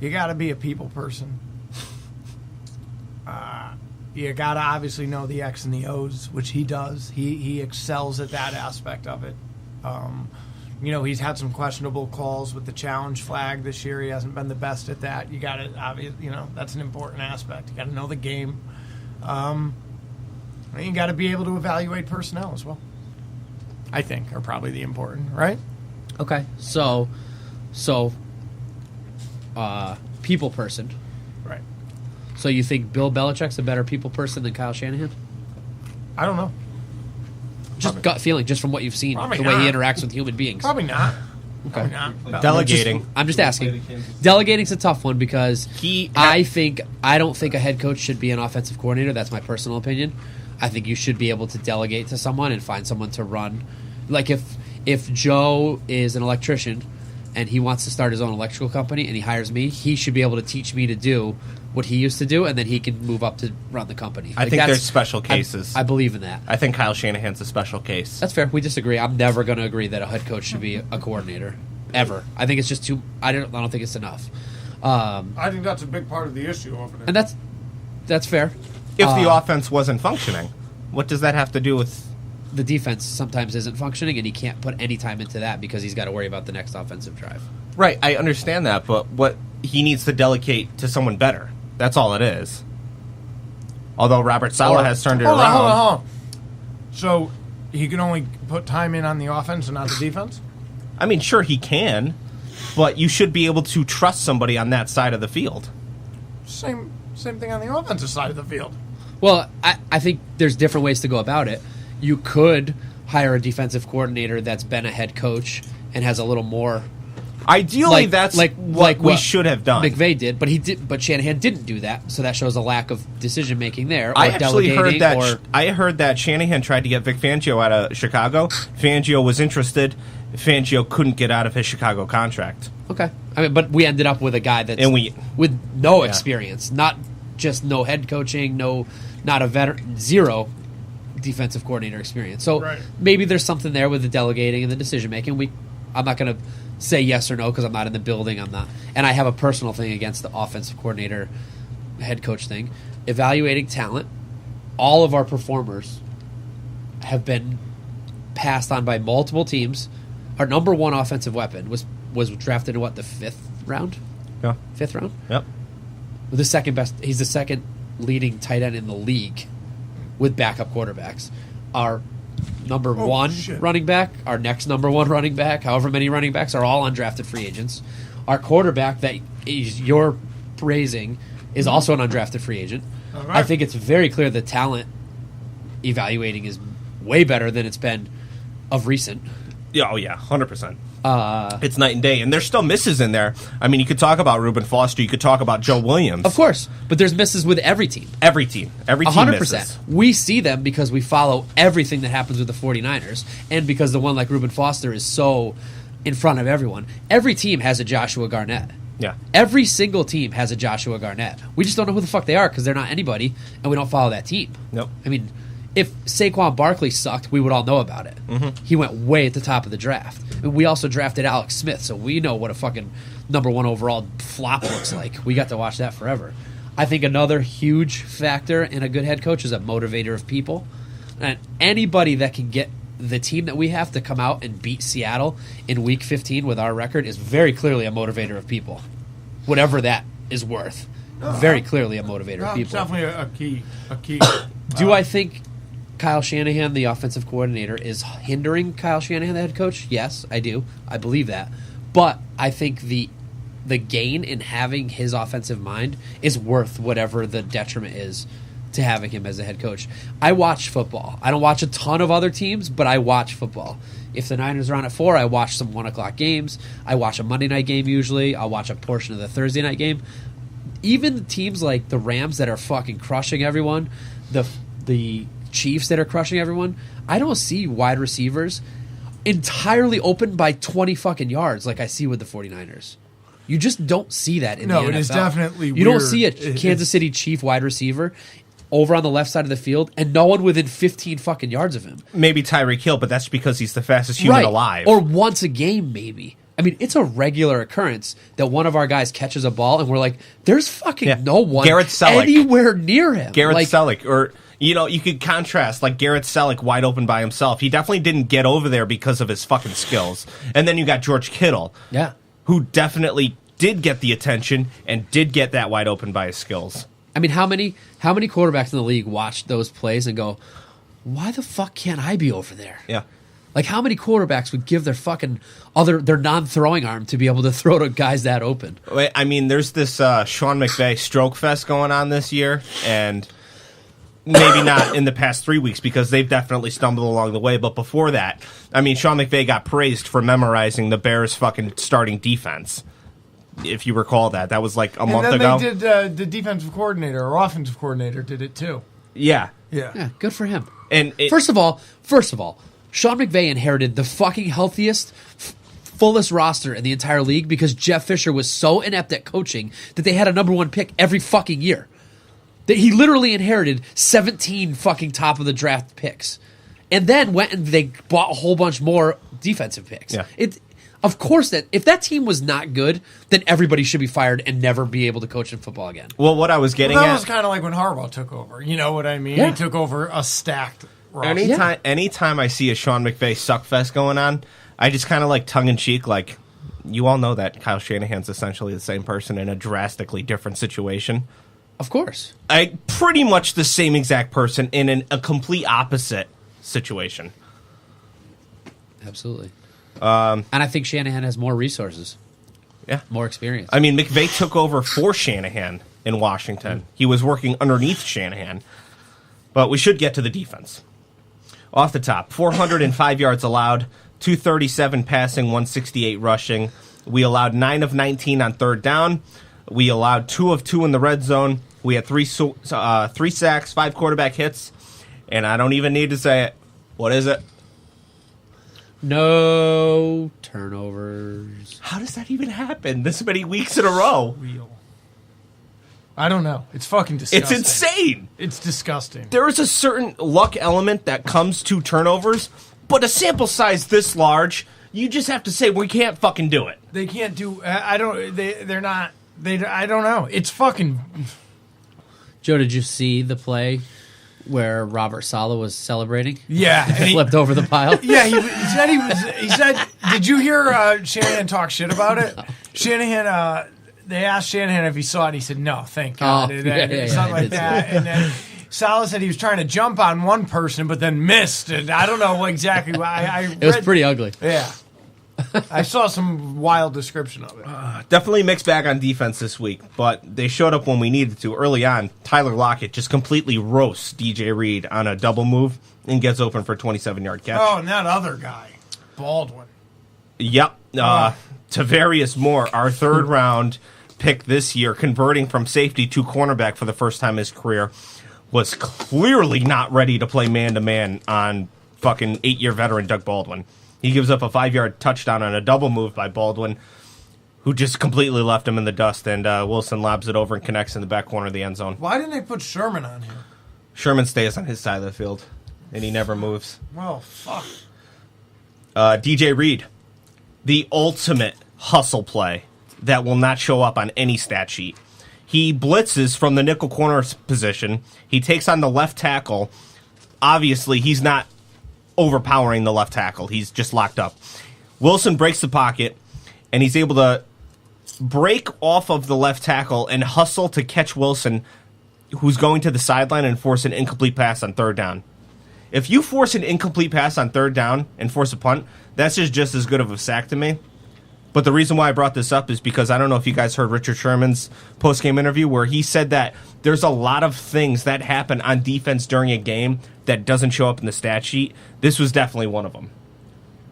You got to be a people person. You got to obviously know the X and the O's, which he does. He excels at that aspect of it. He's had some questionable calls with the challenge flag this year. He hasn't been the best at that. You got to, that's an important aspect. You got to know the game. And you got to be able to evaluate personnel as well. I think are probably the important, right? Okay, so, people person, right? So you think Bill Belichick's a better people person than Kyle Shanahan? I don't know. Just probably. Gut feeling, just from what you've seen, probably the not. way he interacts with human beings. Probably not. Okay. Probably not. Delegating. I'm just asking. Delegating's a tough one because I don't think a head coach should be an offensive coordinator. That's my personal opinion. I think you should be able to delegate to someone and find someone to run. Like if Joe is an electrician and he wants to start his own electrical company and he hires me, he should be able to teach me to do what he used to do, and then he can move up to run the company. I think there's special cases. I believe in that. I think Kyle Shanahan's a special case. That's fair. We disagree. I'm never going to agree that a head coach should be a coordinator. ever. I think it's just too. I don't think it's enough. I think that's a big part of the issue over there. And that's fair. If the offense wasn't functioning, what does that have to do with... The defense sometimes isn't functioning, and he can't put any time into that because he's got to worry about the next offensive drive. Right, I understand that, but what he needs to delegate to someone better. That's all it is. Although Robert Saleh has turned it around. Hold on. So he can only put time in on the offense and not the defense? I mean, sure, he can, but you should be able to trust somebody on that side of the field. Same thing on the offensive side of the field. Well, I think there's different ways to go about it. You could hire a defensive coordinator that's been a head coach and has a little more. Ideally, that's what we should have done. McVay did, but Shanahan didn't do that, so that shows a lack of decision making there. Or I actually heard that. Or, I heard that Shanahan tried to get Vic Fangio out of Chicago. Fangio was interested. Fangio couldn't get out of his Chicago contract. Okay, I mean, but we ended up with a guy that's with no experience, not just no head coaching, not a veteran, zero defensive coordinator experience. So maybe there's something there with the delegating and the decision making. I'm not going to say yes or no because I'm not in the building. I'm not, and I have a personal thing against the offensive coordinator, head coach thing. Evaluating talent, all of our performers have been passed on by multiple teams. Our number one offensive weapon was drafted in the 5th round? Yeah. 5th round? Yep. The second best. He's the second leading tight end in the league with backup quarterbacks. Our number one running back, our next number one running back, however many running backs are all undrafted free agents. Our quarterback that you're praising is also an undrafted free agent. Right. I think it's very clear the talent evaluating is way better than it's been of recent. Yeah, 100%. It's night and day, and there's still misses in there. I mean, you could talk about Reuben Foster, you could talk about Joe Williams. Of course, but there's misses with every team. Every team 100%. Misses. We see them because we follow everything that happens with the 49ers, and because the one like Reuben Foster is so in front of everyone. Every team has a Joshua Garnett. Yeah. Every single team has a Joshua Garnett. We just don't know who the fuck they are because they're not anybody, and we don't follow that team. Nope. I mean, if Saquon Barkley sucked, we would all know about it. Mm-hmm. He went way at the top of the draft. And we also drafted Alex Smith, so we know what a fucking number one overall flop looks like. We got to watch that forever. I think another huge factor in a good head coach is a motivator of people. And anybody that can get the team that we have to come out and beat Seattle in Week 15 with our record is very clearly a motivator of people. Whatever that is worth. Very clearly a motivator of people. It's definitely a key. Do I think Kyle Shanahan, the offensive coordinator, is hindering Kyle Shanahan, the head coach? Yes, I do. I believe that. But I think the gain in having his offensive mind is worth whatever the detriment is to having him as a head coach. I watch football. I don't watch a ton of other teams, but I watch football. If the Niners are on at 4, I watch some 1 o'clock games. I watch a Monday night game usually. I'll watch a portion of the Thursday night game. Even teams like the Rams that are fucking crushing everyone, the Chiefs that are crushing everyone, I don't see wide receivers entirely open by 20 fucking yards like I see with the 49ers. You just don't see that in the NFL. No, it is definitely weird. You don't see a Kansas City Chief wide receiver over on the left side of the field and no one within 15 fucking yards of him. Maybe Tyreek Hill, but that's because he's the fastest human alive. Or once a game, maybe. I mean, it's a regular occurrence that one of our guys catches a ball and we're like, there's fucking no one anywhere near him. Garrett Selleck, or... You know, you could contrast, like Garrett Selleck wide open by himself. He definitely didn't get over there because of his fucking skills. And then you got George Kittle, who definitely did get the attention and did get that wide open by his skills. I mean, how many quarterbacks in the league watch those plays and go, why the fuck can't I be over there? Yeah. Like, how many quarterbacks would give their fucking their non-throwing arm to be able to throw to guys that open? I mean, there's this Sean McVay stroke fest going on this year, and... Maybe not in the past 3 weeks because they've definitely stumbled along the way. But before that, I mean, Sean McVay got praised for memorizing the Bears' fucking starting defense. If you recall that. That was like a month ago. And then they did the defensive coordinator or offensive coordinator did it too. Yeah. Yeah, good for him. And first of all, Sean McVay inherited the fucking healthiest, fullest roster in the entire league because Jeff Fisher was so inept at coaching that they had a number one pick every fucking year. That he literally inherited 17 fucking top of the draft picks, and then went and they bought a whole bunch more defensive picks. Yeah. Of course, if that team was not good, then everybody should be fired and never be able to coach in football again. Well, what I was getting that was kind of like when Harbaugh took over. You know what I mean? Yeah. He took over a stacked roster. Anytime I see a Sean McVay suckfest going on, I just kind of like tongue-in-cheek, like, you all know that Kyle Shanahan's essentially the same person in a drastically different situation. Of course. Pretty much the same exact person in a complete opposite situation. Absolutely. And I think Shanahan has more resources. Yeah. More experience. I mean, McVay took over for Shanahan in Washington. He was working underneath Shanahan. But we should get to the defense. Off the top, 405 yards allowed, 237 passing, 168 rushing. We allowed 9 of 19 on third down. We allowed 2 of 2 in the red zone. We had 3 sacks, 5 quarterback hits. And I don't even need to say it. What is it? No turnovers. How does that even happen this many weeks in a row? I don't know. It's fucking disgusting. It's insane. It's disgusting. There is a certain luck element that comes to turnovers, but a sample size this large, you just have to say we can't fucking do it. They can't do. I don't. They're not. I don't know. It's fucking. Joe, did you see the play where Robert Saleh was celebrating? Yeah, and he flipped over the pile. Yeah, he said. Did you hear Shanahan talk shit about it? No. Shanahan. They asked Shanahan if he saw it. He said no, thank God. Something like that. And then Saleh said he was trying to jump on one person, but then missed. And I don't know exactly why. It was pretty ugly. Yeah. I saw some wild description of it. Definitely mixed bag on defense this week, but they showed up when we needed to. Early on, Tyler Lockett just completely roasts DJ Reed on a double move and gets open for a 27-yard catch. Oh, and that other guy, Baldwin. Yep. Tavarius Moore, our third round pick this year, converting from safety to cornerback for the first time in his career, was clearly not ready to play man-to-man on fucking 8-year veteran Doug Baldwin. He gives up a 5-yard touchdown on a double move by Baldwin, who just completely left him in the dust, and Wilson lobs it over and connects in the back corner of the end zone. Why didn't they put Sherman on here? Sherman stays on his side of the field, and he never moves. Well, fuck. DJ Reed, the ultimate hustle play that will not show up on any stat sheet. He blitzes from the nickel corner position. He takes on the left tackle. Obviously, he's not overpowering the left tackle. He's just locked up. Wilson breaks the pocket, and he's able to break off of the left tackle and hustle to catch Wilson, who's going to the sideline, and force an incomplete pass on third down. If you force an incomplete pass on third down and force a punt, that's just as good of a sack to me. But the reason why I brought this up is because I don't know if you guys heard Richard Sherman's post-game interview where he said that there's a lot of things that happen on defense during a game that doesn't show up in the stat sheet. This was definitely one of them.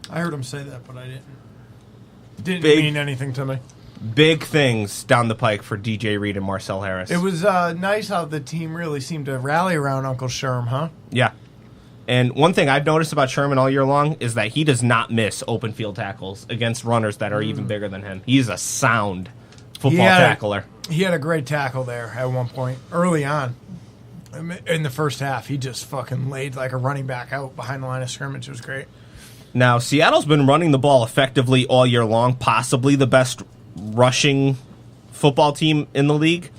I heard him say that, but I didn't mean anything to me. Big things down the pike for DJ Reed and Marcel Harris. It was nice how the team really seemed to rally around Uncle Sherm, huh? Yeah. And one thing I've noticed about Sherman all year long is that he does not miss open field tackles against runners that are even bigger than him. He's a sound football tackler. He had a great tackle there at one point early on in the first half. He just fucking laid like a running back out behind the line of scrimmage. It was great. Now, Seattle's been running the ball effectively all year long, possibly the best rushing football team in the league.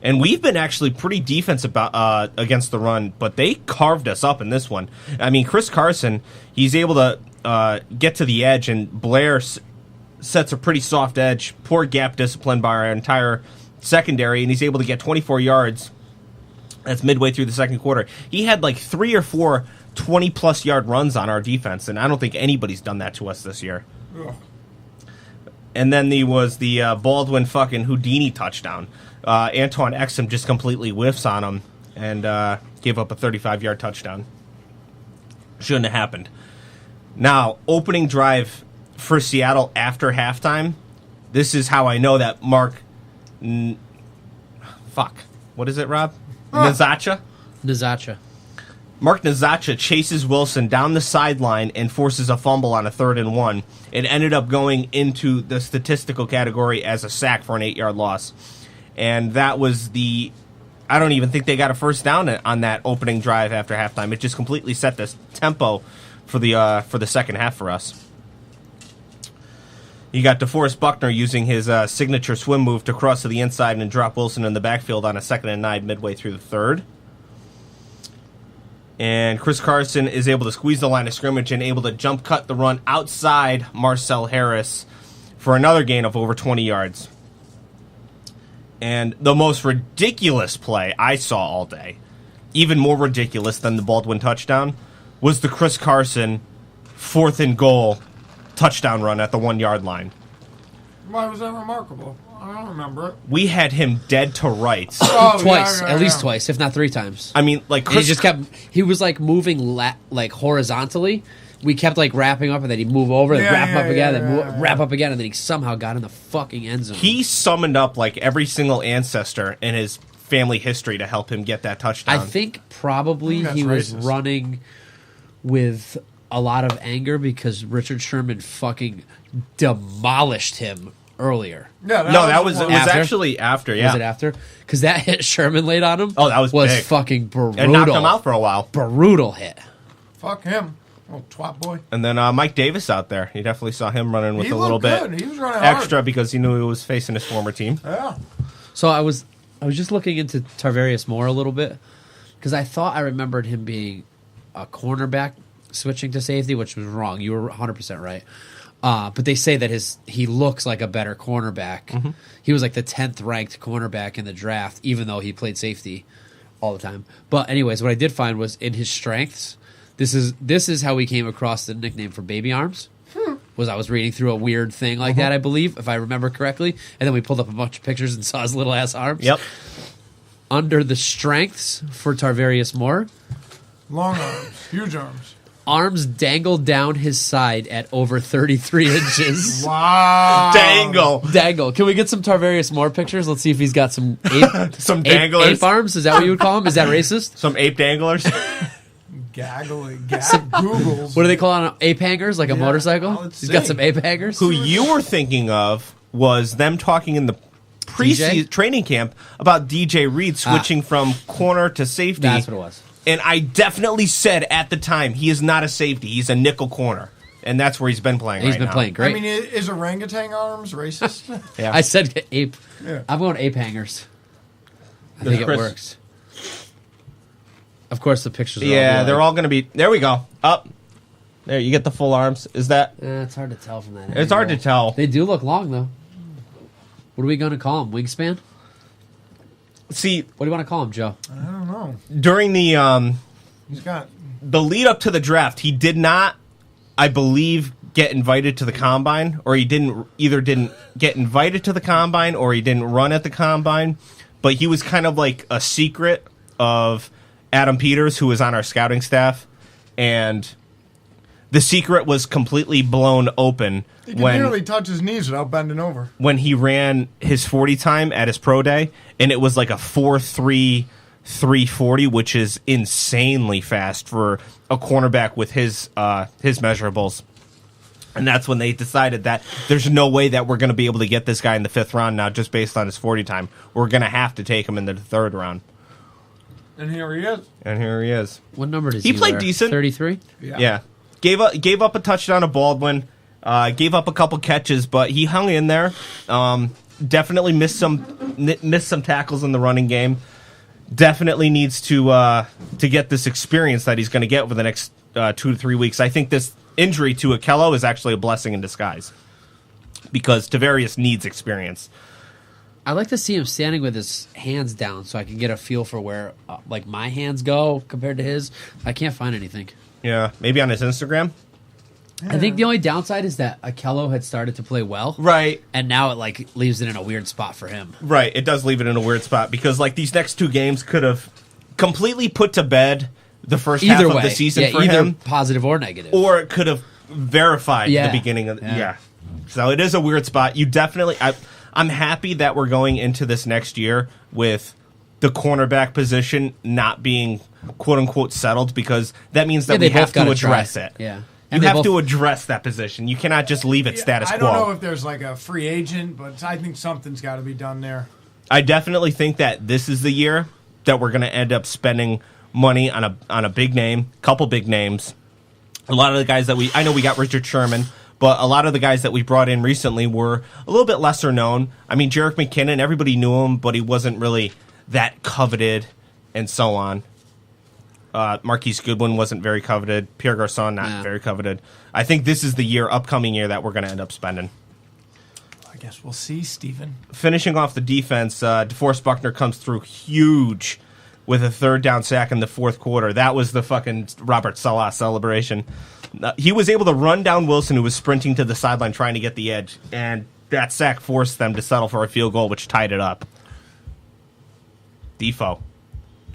And we've been actually pretty defensive against the run, but they carved us up in this one. I mean, Chris Carson, he's able to get to the edge, and Blair sets a pretty soft edge, poor gap discipline by our entire secondary, and he's able to get 24 yards. That's midway through the second quarter. He had like 3 or 4 20-plus yard runs on our defense, and I don't think anybody's done that to us this year. Ugh. And then there was the Baldwin fucking Houdini touchdown. Antoine Exum just completely whiffs on him and gave up a 35-yard touchdown. Shouldn't have happened. Now, opening drive for Seattle after halftime. This is how I know that Mark... What is it, Rob? Nazacha? Nazacha. Mark Nazacha chases Wilson down the sideline and forces a fumble on a 3rd and 1. It ended up going into the statistical category as a sack for an 8-yard loss. And that was I don't even think they got a first down on that opening drive after halftime. It just completely set the tempo for the second half for us. You got DeForest Buckner using his signature swim move to cross to the inside and drop Wilson in the backfield on a 2nd and 9 midway through the third. And Chris Carson is able to squeeze the line of scrimmage and able to jump cut the run outside Marcel Harris for another gain of over 20 yards. And the most ridiculous play I saw all day, even more ridiculous than the Baldwin touchdown, was the Chris Carson 4th and goal touchdown run at the 1 yard line. Why was that remarkable? I don't remember it. We had him dead to rights. Twice, at least twice, if not 3 times. I mean, like Chris, he was like moving like horizontally. We kept like wrapping up, and then he'd move over, and wrap up again, and wrap up again, and then he somehow got in the fucking end zone. He summoned up like every single ancestor in his family history to help him get that touchdown. I think probably he was running with a lot of anger because Richard Sherman fucking demolished him earlier. Yeah, it was actually after. Yeah, was it after? Because that hit Sherman laid on him. Oh, that was big. Fucking brutal. It knocked him out for a while. Brutal hit. Fuck him. Oh, twat boy. And then Mike Davis out there. You definitely saw him running with a little good. bit He was running extra hard. because he knew he was facing his former team. Yeah. So I was just looking into Tarvarius Moore a little bit because I thought I remembered him being a cornerback switching to safety, which was wrong. You were 100% right. But they say that he looks like a better cornerback. Mm-hmm. He was like the 10th ranked cornerback in the draft, even though he played safety all the time. But anyways, what I did find was in his strengths, this is how we came across the nickname for Baby Arms. Was I was reading through a weird thing like that, I believe, if I remember correctly, and then we pulled up a bunch of pictures and saw his little ass arms. Yep. Under the strengths for Tarvarius Moore, long arms, huge arms. Arms dangled down his side at over 33 inches. Wow. Dangle. Can we get some Tarvarius Moore pictures? Let's see if he's got some ape, some danglers. Ape arms? Is that what you would call them? Is that racist? Some ape danglers. Googles. What do they call on ape hangers? Like a motorcycle? He's got some ape hangers. Who you were thinking of was them talking in the pre-season training camp about DJ Reed switching from corner to safety. That's what it was. And I definitely said at the time, he is not a safety. He's a nickel corner. And that's where he's been playing He's been playing great. I mean, is orangutan arms racist? Yeah. I said ape. Yeah. I'm going ape hangers. I think it works. Of course, the pictures are they're all going to be... There we go. Up. There, you get the full arms. Is that... it's hard to tell from that. It's hard to tell. They do look long, though. What are we going to call them? Wingspan? See... What do you want to call him, Joe? I don't know. During the... He's got... The lead up to the draft, he did not, I believe, get invited to the combine, or he didn't get invited to the combine, or he didn't run at the combine, but he was kind of like a secret of Adam Peters, who was on our scouting staff, and the secret was completely blown open he could nearly touch his knees without bending over. When he ran his 40 time at his pro day, and it was like a 4.3 340, which is insanely fast for a cornerback with his measurables. And that's when they decided that there's no way that we're going to be able to get this guy in the 5th round now just based on his 40 time. We're going to have to take him in the 3rd round. And here he is. What number does he played wear? decent. 33? Yeah. Gave up a touchdown to Baldwin. Gave up a couple catches, but he hung in there. Definitely missed some tackles in the running game. Definitely needs to get this experience that he's going to get over the next 2 to 3 weeks. I think this injury to Akello is actually a blessing in disguise because Tavarius needs experience. I like to see him standing with his hands down so I can get a feel for where like my hands go compared to his. I can't find anything. Yeah, maybe on his Instagram. I think the only downside is that Akello had started to play well. Right. And now it like leaves it in a weird spot for him. Right. It does leave it in a weird spot because like these next 2 games could have completely put to bed the first half of the season for either him. Positive or negative. Or it could have verified the beginning of So it is a weird spot. You definitely I'm happy that we're going into this next year with the cornerback position not being quote unquote settled because that means that we have to address it. Yeah. You have to address that position. You cannot just leave it status quo. I don't know if there's like a free agent, but I think something's got to be done there. I definitely think that this is the year that we're going to end up spending money on a big name, couple big names. A lot of the guys that I know we got Richard Sherman, But a lot of the guys that we brought in recently were a little bit lesser known. I mean, Jerick McKinnon, everybody knew him, but he wasn't really that coveted and so on. Marquise Goodwin wasn't very coveted. Pierre Garçon, not very coveted. I think this is the upcoming year that we're going to end up spending. I guess we'll see, Steven. Finishing off the defense, DeForest Buckner comes through huge with a third down sack in the fourth quarter. That was the fucking Robert Salah celebration. He was able to run down Wilson, who was sprinting to the sideline trying to get the edge, and that sack forced them to settle for a field goal, which tied it up. Defoe.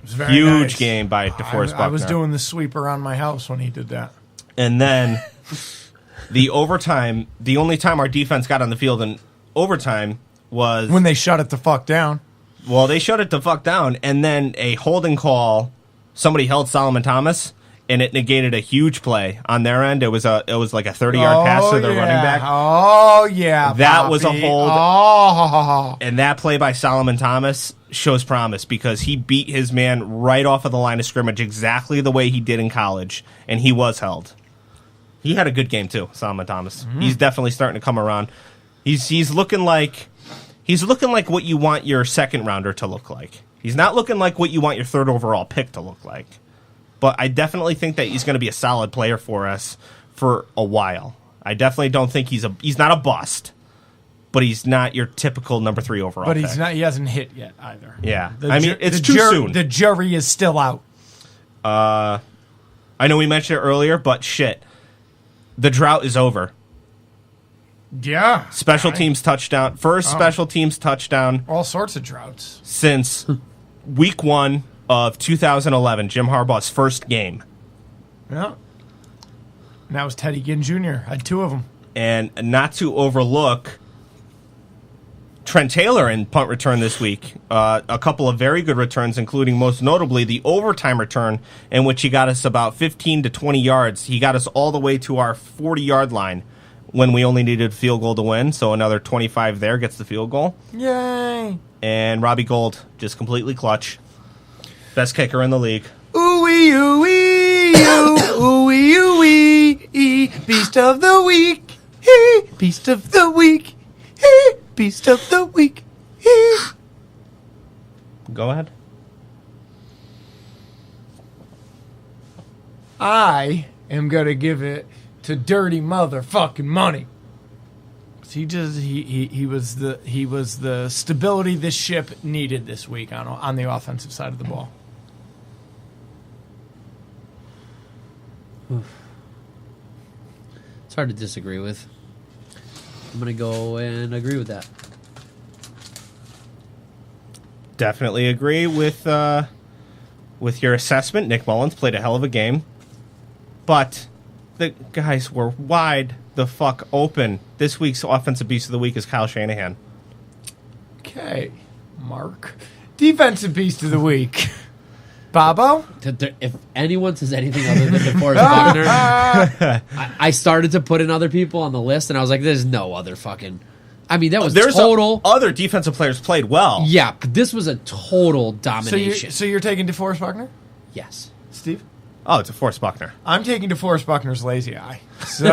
Huge game by DeForest Buckner. I was doing the sweep around my house when he did that. And then the overtime, the only time our defense got on the field in overtime was... when they shut it the fuck down. Well, they shut it the fuck down, and then a holding call, somebody held Solomon Thomas, and it negated a huge play on their end. It was like a 30-yard pass to the running back. Oh, yeah, that was a hold. Oh. And that play by Solomon Thomas shows promise because he beat his man right off of the line of scrimmage exactly the way he did in college, and he was held. He had a good game, too, Solomon Thomas. Mm-hmm. He's definitely starting to come around. He's looking like what you want your second rounder to look like. He's not looking like what you want your third overall pick to look like. But I definitely think that he's going to be a solid player for us for a while. I definitely don't think he's not a bust, but he's not your typical number 3 overall. But pick. He hasn't hit yet either. Yeah, it's too soon. The jury is still out. I know we mentioned it earlier, but shit, the drought is over. Yeah. Special teams touchdown. First special teams touchdown. All sorts of droughts. Since week 1 of 2011, Jim Harbaugh's first game. Yeah. And that was Teddy Ginn Jr. Had 2 of them. And not to overlook Trent Taylor in punt return this week. A couple of very good returns, including most notably the overtime return in which he got us about 15 to 20 yards. He got us all the way to our 40-yard line when we only needed a field goal to win. So another 25 there gets the field goal. Yay. And Robbie Gould, just completely clutch. Best kicker in the league. Ooh-wee, ooh-wee, ooh-wee, ooh-wee, beast of the week, beast of the week, beast of the week. Go ahead. I am going to give it to Dirty Motherfucking Money. He was the stability this ship needed this week on the offensive side of the ball. It's hard to disagree with. I'm going to go and agree with that. Definitely agree with your assessment. Nick Mullins played a hell of a game, but the guys were wide the fuck open. This week's offensive beast of the week is Kyle Shanahan. Okay, Mark. Defensive beast of the week. Bobo? If anyone says anything other than DeForest Buckner, I started to put in other people on the list, and I was like, there's no other fucking... I mean, that was total... Other defensive players played well. Yeah, but this was a total domination. So you're taking DeForest Buckner? Yes. Steve? Oh, it's DeForest Buckner. I'm taking DeForest Buckner's lazy eye. So,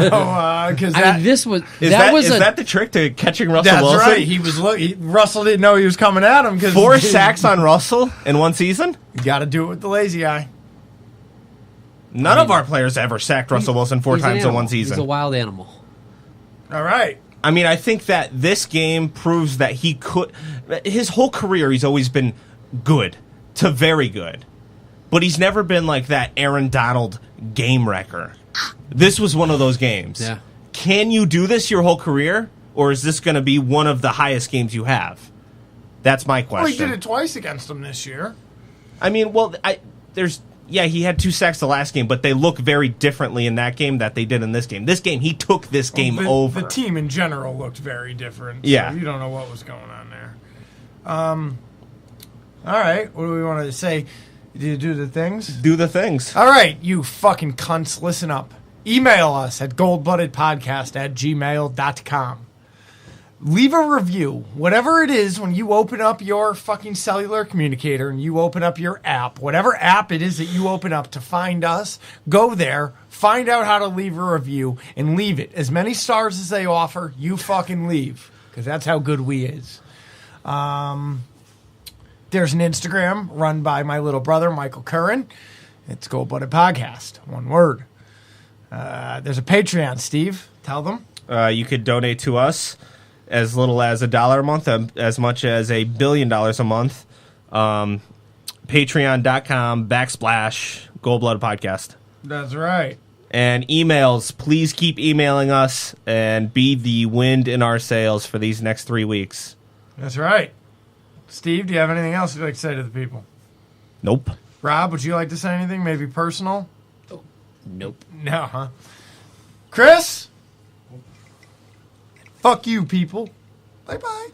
because this was... Is that the trick to catching Russell Wilson? That's right. Russell didn't know he was coming at him. 4 sacks on Russell in one season? You got to do it with the lazy eye. None of our players ever sacked Russell Wilson 4 times in one season. He's a wild animal. All right. I mean, I think that this game proves that he could... His whole career, he's always been good to very good. But he's never been like that Aaron Donald game wrecker. This was one of those games. Yeah. Can you do this your whole career? Or is this going to be one of the highest games you have? That's my question. Well, he did it twice against them this year. I mean, he had 2 sacks the last game, but they look very differently in that game that they did in this game. This game, he took this game over. The team in general looked very different. Yeah. So you don't know what was going on there. All right. What do we want to say? Do the things? Do the things. All right, you fucking cunts, listen up. Email us at goldbloodedpodcast@gmail.com. leave a review. Whatever it is, when you open up your fucking cellular communicator and you open up your app, whatever app it is that you open up to find us, go there, find out how to leave a review, and leave it. As many stars as they offer, you fucking leave. Because that's how good we is. There's an Instagram run by my little brother, Michael Curran. It's Gold Blooded Podcast. One word. There's a Patreon, Steve. Tell them. You could donate to us as little as $1 a month, as much as $1 billion a month. Patreon.com/Gold Blooded Podcast. That's right. And emails, please keep emailing us and be the wind in our sails for these next 3 weeks. That's right. Steve, do you have anything else you'd like to say to the people? Nope. Rob, would you like to say anything? Maybe personal? Oh, nope. No, huh? Chris? Fuck you, people. Bye-bye.